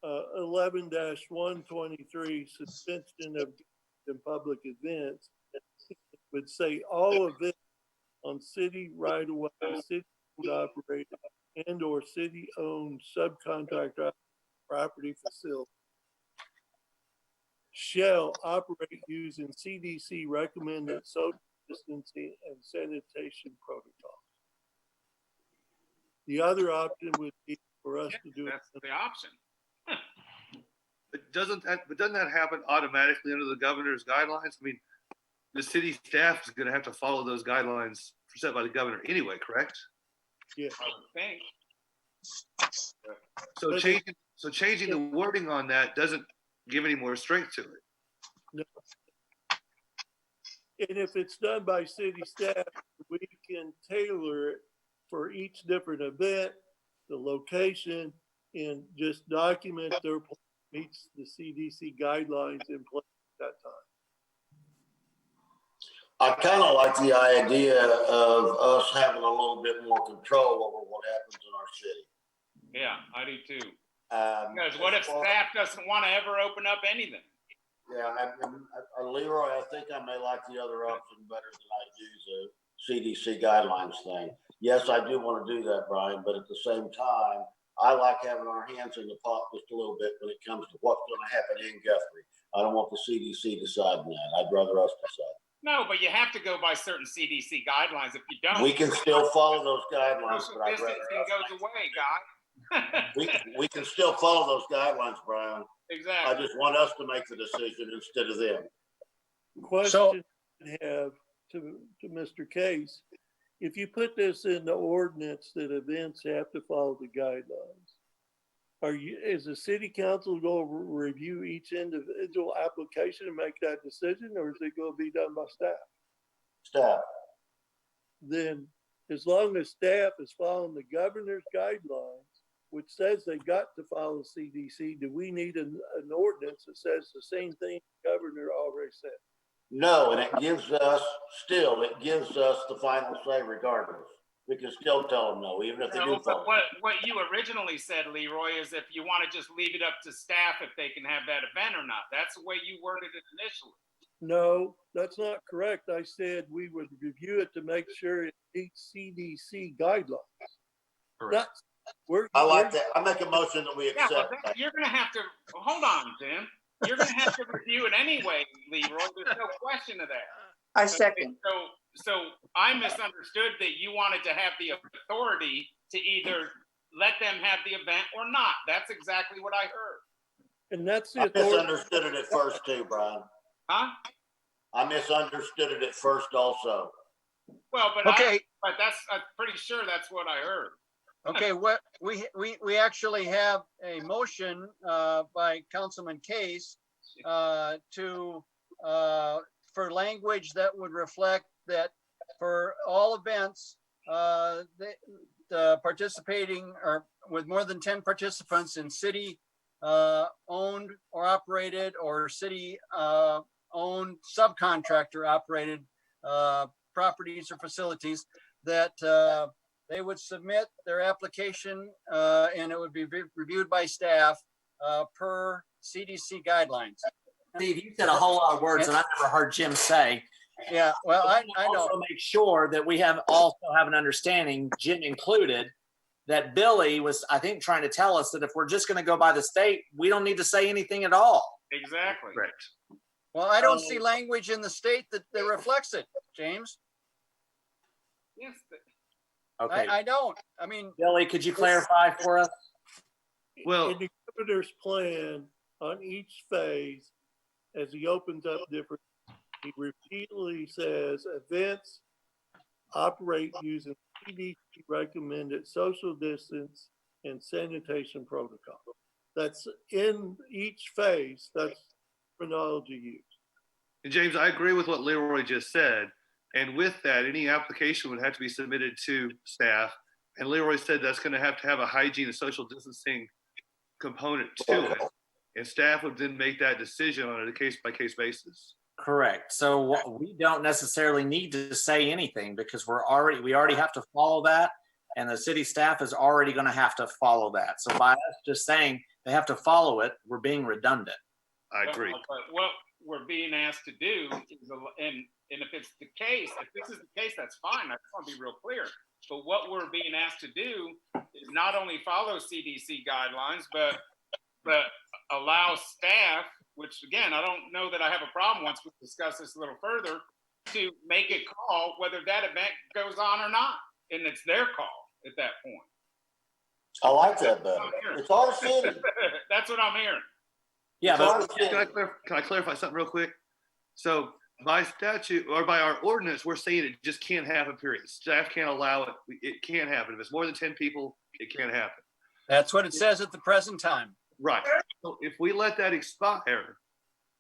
11-123, suspension of in public events, would say all events on city right of way, city operated and or city owned subcontractor property facility shall operate using CDC recommended social distancing and sanitation protocols. The other option would be for us to do That's the option. But doesn't that happen automatically under the governor's guidelines? I mean, the city staff is going to have to follow those guidelines set by the governor anyway, correct? Yeah. I would think. So changing the wording on that doesn't give any more strength to it. No. And if it's done by city staff, we can tailor it for each different event, the location, and just document their plan meets the CDC guidelines in place at that time. I kind of like the idea of us having a little bit more control over what happens in our city. Yeah, I do too. Because what if staff doesn't want to ever open up anything? Yeah, Leroy, I think I may like the other option better than I do the CDC guidelines thing. Yes, I do want to do that, Brian, but at the same time, I like having our hands in the pot just a little bit when it comes to what's going to happen in Guthrie. I don't want the CDC deciding that. I'd rather us decide. No, but you have to go by certain CDC guidelines. If you don't, We can still follow those guidelines, social but I'd rather distancing goes away, guy. we can still follow those guidelines, Brian. Exactly. I just want us to make the decision instead of them. Question I have to Mr. Case, if you put this in the ordinance that events have to follow the guidelines, is the city council going to review each individual application and make that decision, or is it going to be done by staff? Staff. Then, as long as staff is following the governor's guidelines, which says they got to follow CDC, do we need an ordinance that says the same thing the governor already said? No, and it gives us the final say regardless. We can still tell them no, even if they do follow. But what you originally said, Leroy, is if you want to just leave it up to staff if they can have that event or not. That's the way you worded it initially. No, that's not correct. I said we would review it to make sure it meets CDC guidelines. Correct. I like that. I make a motion that we accept that. You're going to have to, hold on, Tim. You're going to have to review it anyway, Leroy. There's no question of that. I second. So I misunderstood that you wanted to have the authority to either let them have the event or not. That's exactly what I heard. And that's the I authority. misunderstood it at first too, Brian. Huh? I misunderstood it at first also. Well, but Okay. I'm pretty sure that's what I heard. Okay, what we actually have a motion by Councilman Case for language that would reflect that for all events, the participating or with more than 10 participants in city owned or operated or city owned subcontractor operated properties or facilities, that they would submit their application and it would be reviewed by staff per CDC guidelines. Steve, you said a whole lot of words that I never heard Jim say. Yeah, well, I know. Also make sure that we also have an understanding, Jim included, that Billy was, I think, trying to tell us that if we're just going to go by the state, we don't need to say anything at all. Exactly. Right. Well, I don't see language in the state that reflects it, James. Yes. Okay. I don't. I mean, Billy, could you clarify for us? Well, in the governor's plan on each phase, as he opens up different, he repeatedly says events operate using CDC recommended social distance and sanitation protocol. That's in each phase. That's terminology used. and James, I agree with what Leroy just said. And with that, any application would have to be submitted to staff. And Leroy said that's going to have a hygiene and social distancing component to it. And staff would then make that decision on a case-by-case basis. Correct. So we don't necessarily need to say anything because we already have to follow that, and the city staff is already going to have to follow that. So by us just saying they have to follow it. We're being redundant. I agree. But what we're being asked to do is, and if it's the case, if this is the case, that's fine. I just want to be real clear. But what we're being asked to do is not only follow CDC guidelines, but allow staff, which again, I don't know that I have a problem once we discuss this a little further, to make a call whether that event goes on or not. And it's their call at that point. I like that better. It's our city. That's what I'm hearing. Yeah, It's our but city. Can I clarify something real quick? So by statute or by our ordinance, we're saying it just can't happen, period. Staff can't allow it. It can't happen. If it's more than 10 people, it can't happen. That's what it says at the present time. Right. So if we let that expire,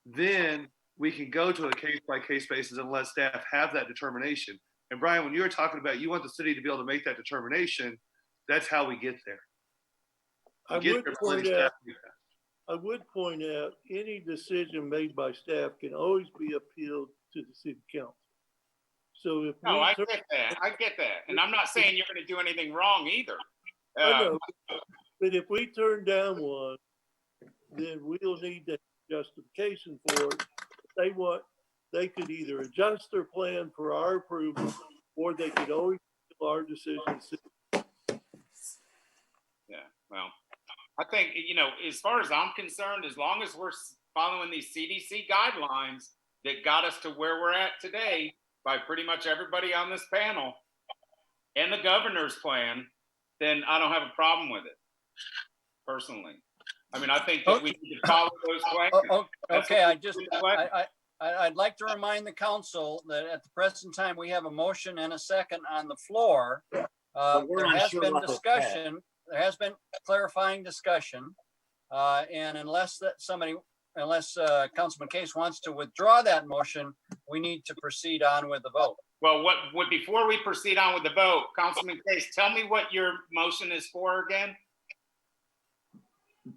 then we can go to a case-by-case basis and let staff have that determination. And Brian, when you were talking about you want the city to be able to make that determination, that's how we get there. I would point out any decision made by staff can always be appealed to the city council. So if No, I get that. And I'm not saying you're going to do anything wrong either. I know, but if we turn down one, then we'll need the justification for it. They could either adjust their plan for our approval, or they could always appeal our decision. Yeah, well, I think, as far as I'm concerned, as long as we're following these CDC guidelines that got us to where we're at today by pretty much everybody on this panel and the governor's plan, then I don't have a problem with it, personally. I mean, I think that we need to follow those plans. Okay, I'd like to remind the council that at the present time, we have a motion and a second on the floor. There has been discussion. There has been clarifying discussion. And unless Councilman Case wants to withdraw that motion, we need to proceed on with the vote. Well, before we proceed on with the vote, Councilman Case, tell me what your motion is for again.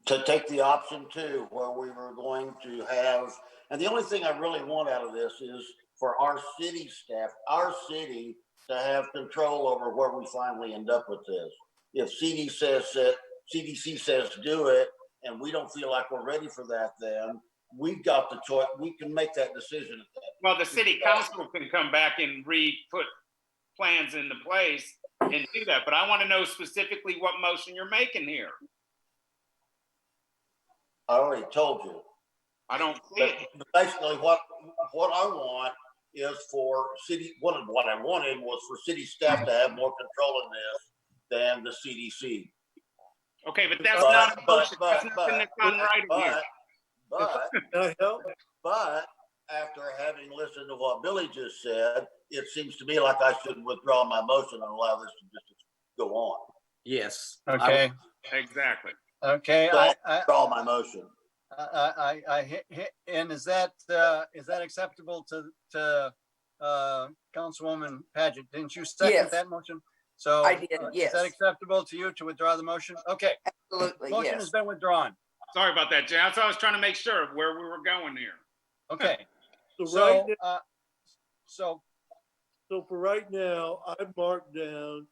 To take the option 2, where we were going to have, and the only thing I really want out of this is for our city staff, our city, to have control over where we finally end up with this. If CDC says do it, and we don't feel like we're ready for that, then we've got the choice. We can make that decision at that. Well, the city council can come back and put plans into place and do that. But I want to know specifically what motion you're making here. I already told you. I don't see it. But basically, what I want is for what I wanted was for city staff to have more control in this than the CDC. Okay, but that's not a motion. That's nothing that's on writing here. But after having listened to what Billy just said, it seems to me like I should withdraw my motion and allow this to just go on. yes. Okay. Exactly. Okay. So I withdraw my motion. And is that acceptable to Councilwoman Paget? Didn't you second Yes. that motion? So I did, yes. Is that acceptable to you to withdraw the motion? Okay. Absolutely, Motion yes. has been withdrawn. Sorry about that, Jay. That's why I was trying to make sure of where we were going here. Okay. So So for right now, I've marked down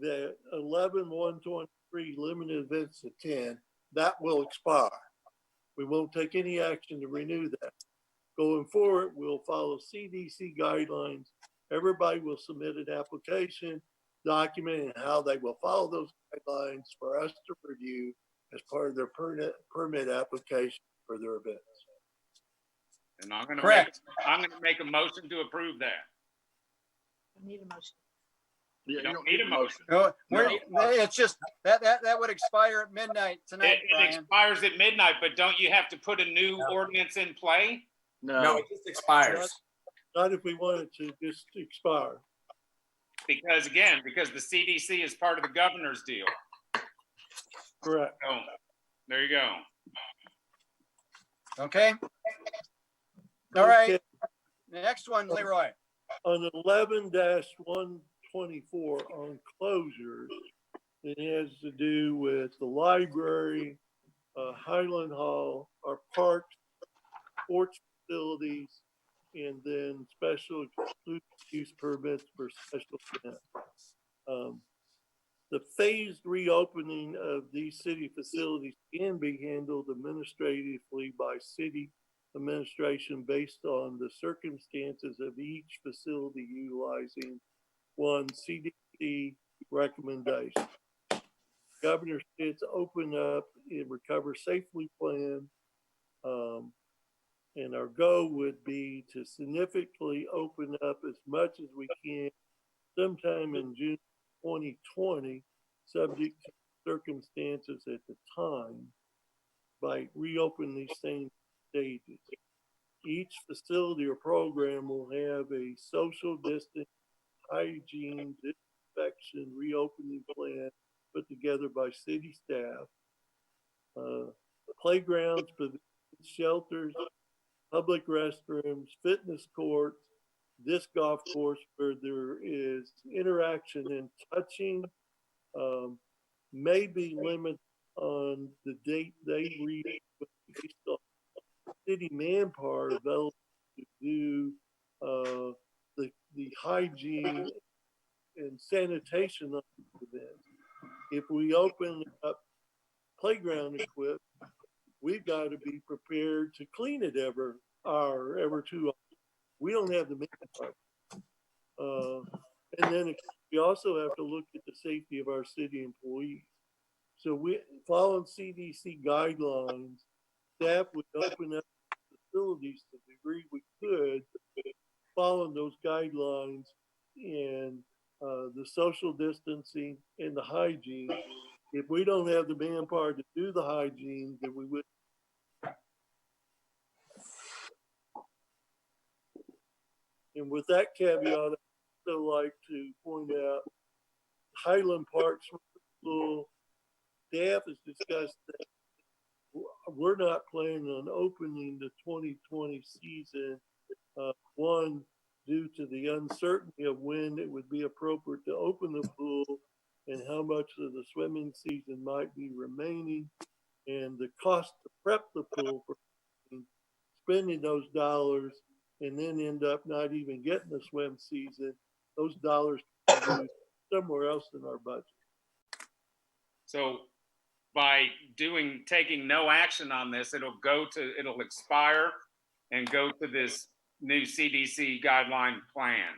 that 11/123 limited events to 10, that will expire. We won't take any action to renew that. Going forward, we'll follow CDC guidelines. Everybody will submit an application documenting how they will follow those guidelines for us to review as part of their permit application for their events. And I'm going to make a motion to approve that. Need a motion. Yeah, You don't need a motion. it's just that would expire at midnight tonight, It Brian. expires at midnight, but don't you have to put a new ordinance in play? No, it just expires. Not if we want it to just expire. Because the CDC is part of the governor's deal. Correct. So there you go. Okay. All right. Next one, Leroy. On 11-124 on closures, it has to do with the library, Highland Hall, our parks, sports facilities, and then special exclusive use permits for special events. The phased reopening of these city facilities can be handled administratively by city administration based on the circumstances of each facility utilizing one CDC recommendation. Governor says open up and recover safely plan. And our goal would be to significantly open up as much as we can sometime in June 2020, subject to circumstances at the time, by reopening these same stages. Each facility or program will have a social distance, hygiene, disinfection, reopening plan put together by city staff. Playgrounds, shelters, public restrooms, fitness courts, disc golf course where there is interaction and touching, may be limited on the date they reopen based on city manpower available to do the hygiene and sanitation of the events. If we open up playground equipment, we've got to be prepared to clean it every hour, every 2 hours. We don't have the manpower. And then we also have to look at the safety of our city employees. So we, following CDC guidelines, staff would open up facilities to the degree we could, following those guidelines and the social distancing and the hygiene. If we don't have the manpower to do the hygiene, then we would. And with that caveat, I'd also like to point out Highland Park School staff has discussed that we're not planning on opening the 2020 season. One, due to the uncertainty of when it would be appropriate to open the pool and how much of the swimming season might be remaining, and the cost to prep the pool for spending those dollars and then end up not even getting the swim season. Those dollars can be used somewhere else in our budget. So by taking no action on this, it'll expire and go to this new CDC guideline plan.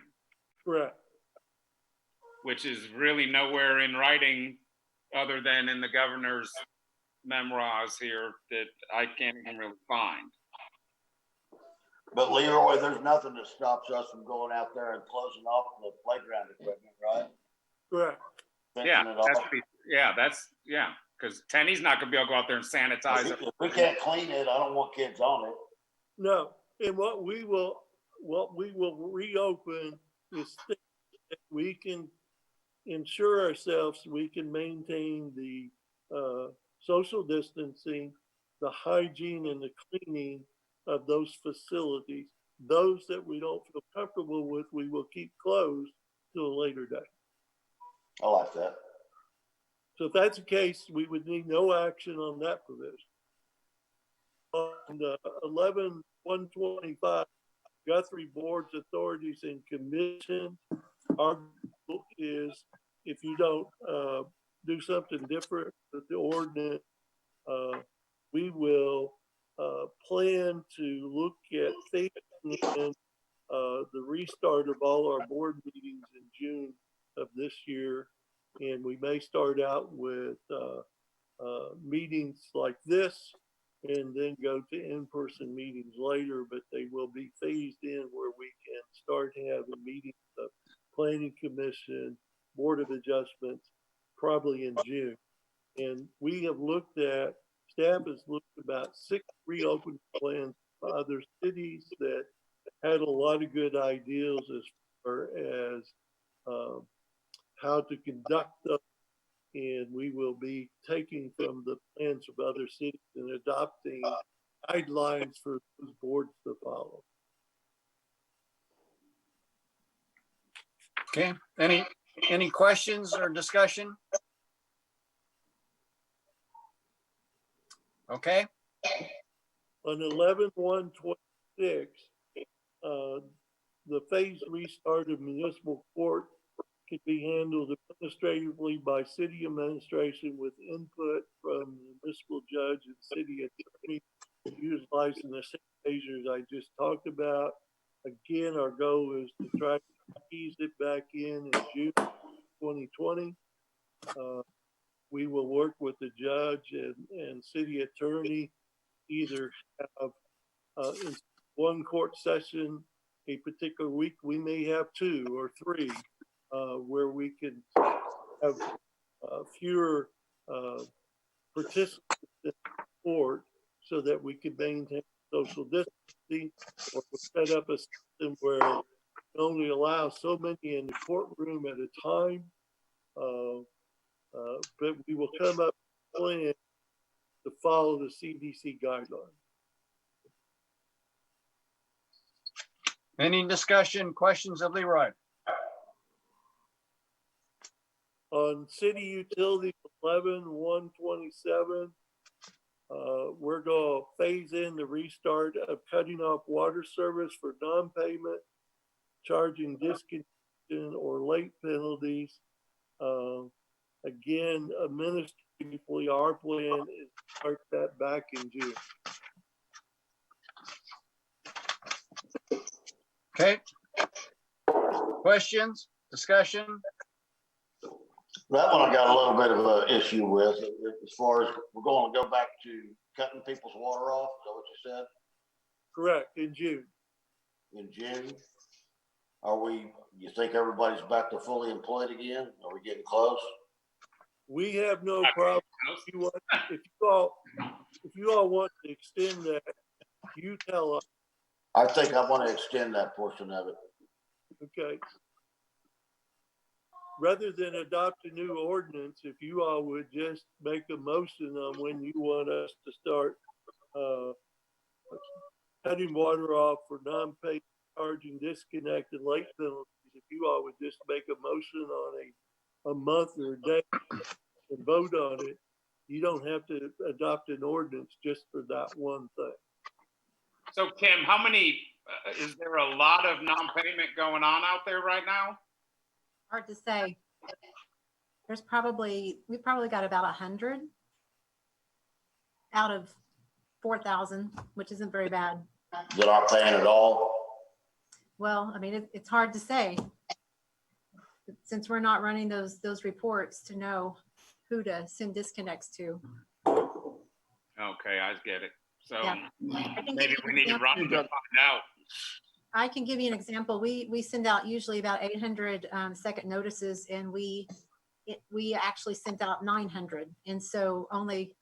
Correct. Which is really nowhere in writing other than in the governor's memoirs here that I can't even really find. But Leroy, there's nothing that stops us from going out there and closing off the playground equipment, right? Correct. Because Tenny's not gonna be able to go out there and sanitize it. If we can't clean it, I don't want kids on it. No, and what we will reopen is that we can ensure ourselves we can maintain the social distancing, the hygiene, and the cleaning of those facilities. Those that we don't feel comfortable with, we will keep closed till a later date. I like that. So if that's the case, we would need no action on that provision. On the 11-125, Guthrie boards, authorities, and commissions, our goal is if you don't do something different with the ordinance, we will plan to look at phasing in the restart of all our board meetings in June of this year. And we may start out with meetings like this and then go to in-person meetings later, but they will be phased in where we can start having meetings of Planning Commission, Board of Adjustments, probably in June. And we have looked at, staff has looked at about 6 reopening plans for other cities that had a lot of good ideas as far as how to conduct them. And we will be taking from the plans of other cities and adopting guidelines for those boards to follow. Okay, any questions or discussion? Okay. On 11-126, the phase restart of municipal court can be handled administratively by city administration with input from the municipal judge and city attorney, utilizing the same measures I just talked about. Again, our goal is to try to ease it back in June 2020. We will work with the judge and city attorney, either have in one court session a particular week. We may have 2 or 3 where we can have fewer participants in court so that we can maintain social distancing, or we'll set up a system where we only allow so many in the courtroom at a time. But we will come up with a plan to follow the CDC guidelines. Any discussion, questions of Leroy? On city utilities 11-127, we're going to phase in the restart of cutting off water service for non-payment, charging disconnection or late penalties. Again, administratively, our plan is to start that back in June. Okay. Questions, discussion? That one I got a little bit of an issue with, as far as we're going to go back to cutting people's water off. Is that what you said? Correct, in June. In June? You think everybody's back to fully employed again? Are we getting close? We have no problem. If you all want to extend that, you tell us. I think I want to extend that portion of it. Okay. Rather than adopt a new ordinance, if you all would just make a motion on when you want us to start cutting water off for non-pay, charging, disconnect, and late penalties, if you all would just make a motion on a month or a day and vote on it, you don't have to adopt an ordinance just for that one thing. So Kim, how many, is there a lot of non-payment going on out there right now? Hard to say. We probably got about 100 out of 4,000, which isn't very bad. That aren't paying at all? Well, I mean, it's hard to say since we're not running those reports to know who to send disconnects to. Okay, I get it. So Yeah. maybe we need to run to find out. I can give you an example. We send out usually about 800 second notices, and we actually sent out 900, and so only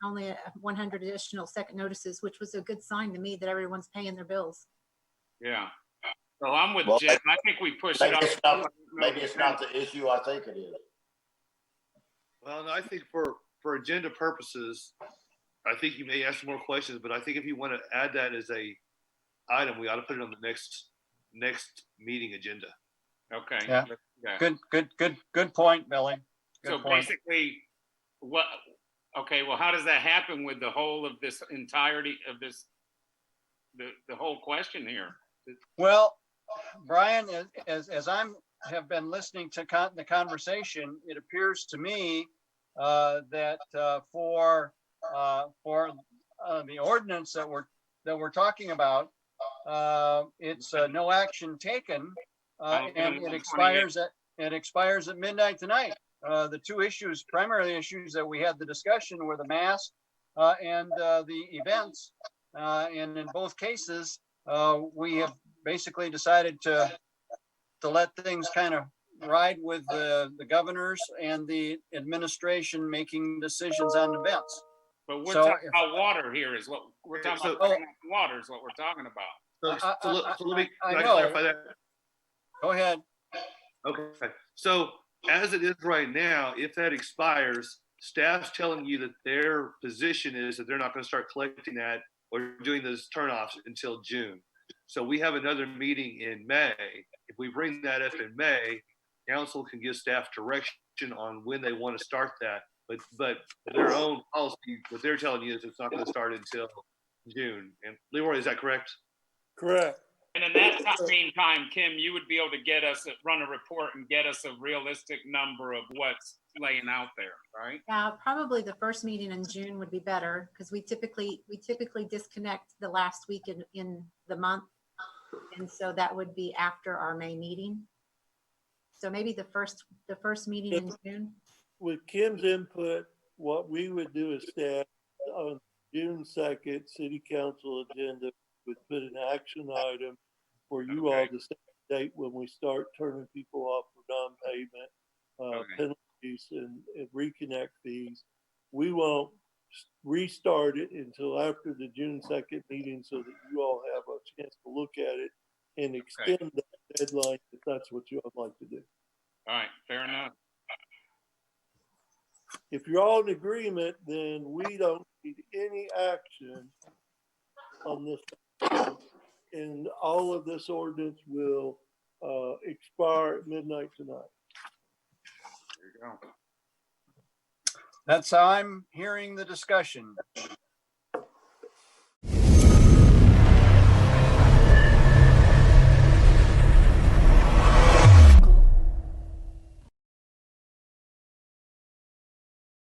100 additional second notices, which was a good sign to me that everyone's paying their bills. Yeah. So I'm with Well, Jim. I think we push it up. Maybe it's not the issue I think it is. Well, I think for agenda purposes, I think you may ask more questions, but I think if you want to add that as a item, we ought to put it on the next meeting agenda. Okay. Yeah. Good point, Billy. Good So point. basically, how does that happen with the whole of this entirety of this, the whole question here? Well, Brian, as have been listening to the conversation, it appears to me that for the ordinance that we're talking about, it's no action taken, and it expires at midnight tonight. The two primary issues that we had the discussion were the mask and the events, and in both cases, we have basically decided to let things kind of ride with the governors and the administration making decisions on events. But we're talking about water here is what we're talking about. Water is what we're talking about. So let me I clarify that. Go ahead. Okay. So as it is right now, if that expires, staff's telling you that their position is that they're not going to start collecting that or doing those turnoffs until June. So we have another meeting in May. If we bring that up in May, council can give staff direction on when they want to start that. But their own policy, what they're telling you is it's not going to start until June. And Leroy, is that correct? Correct. And in that meantime, Kim, you would be able to run a report and get us a realistic number of what's laying out there, right? Probably the first meeting in June would be better because we typically disconnect the last week in the month. And so that would be after our May meeting. So maybe the first meeting in June. With Kim's input, what we would do is staff on June 2nd, city council agenda would put an action item for you all to set a date when we start turning people off for non-payment, penalties and reconnect fees. We won't restart it until after the June 2nd meeting so that you all have a chance to look at it and extend the deadline if that's what you would like to do. All right, fair enough. If you're all in agreement, then we don't need any action on this. And all of this ordinance will expire at midnight tonight. There you go. That's how I'm hearing the discussion.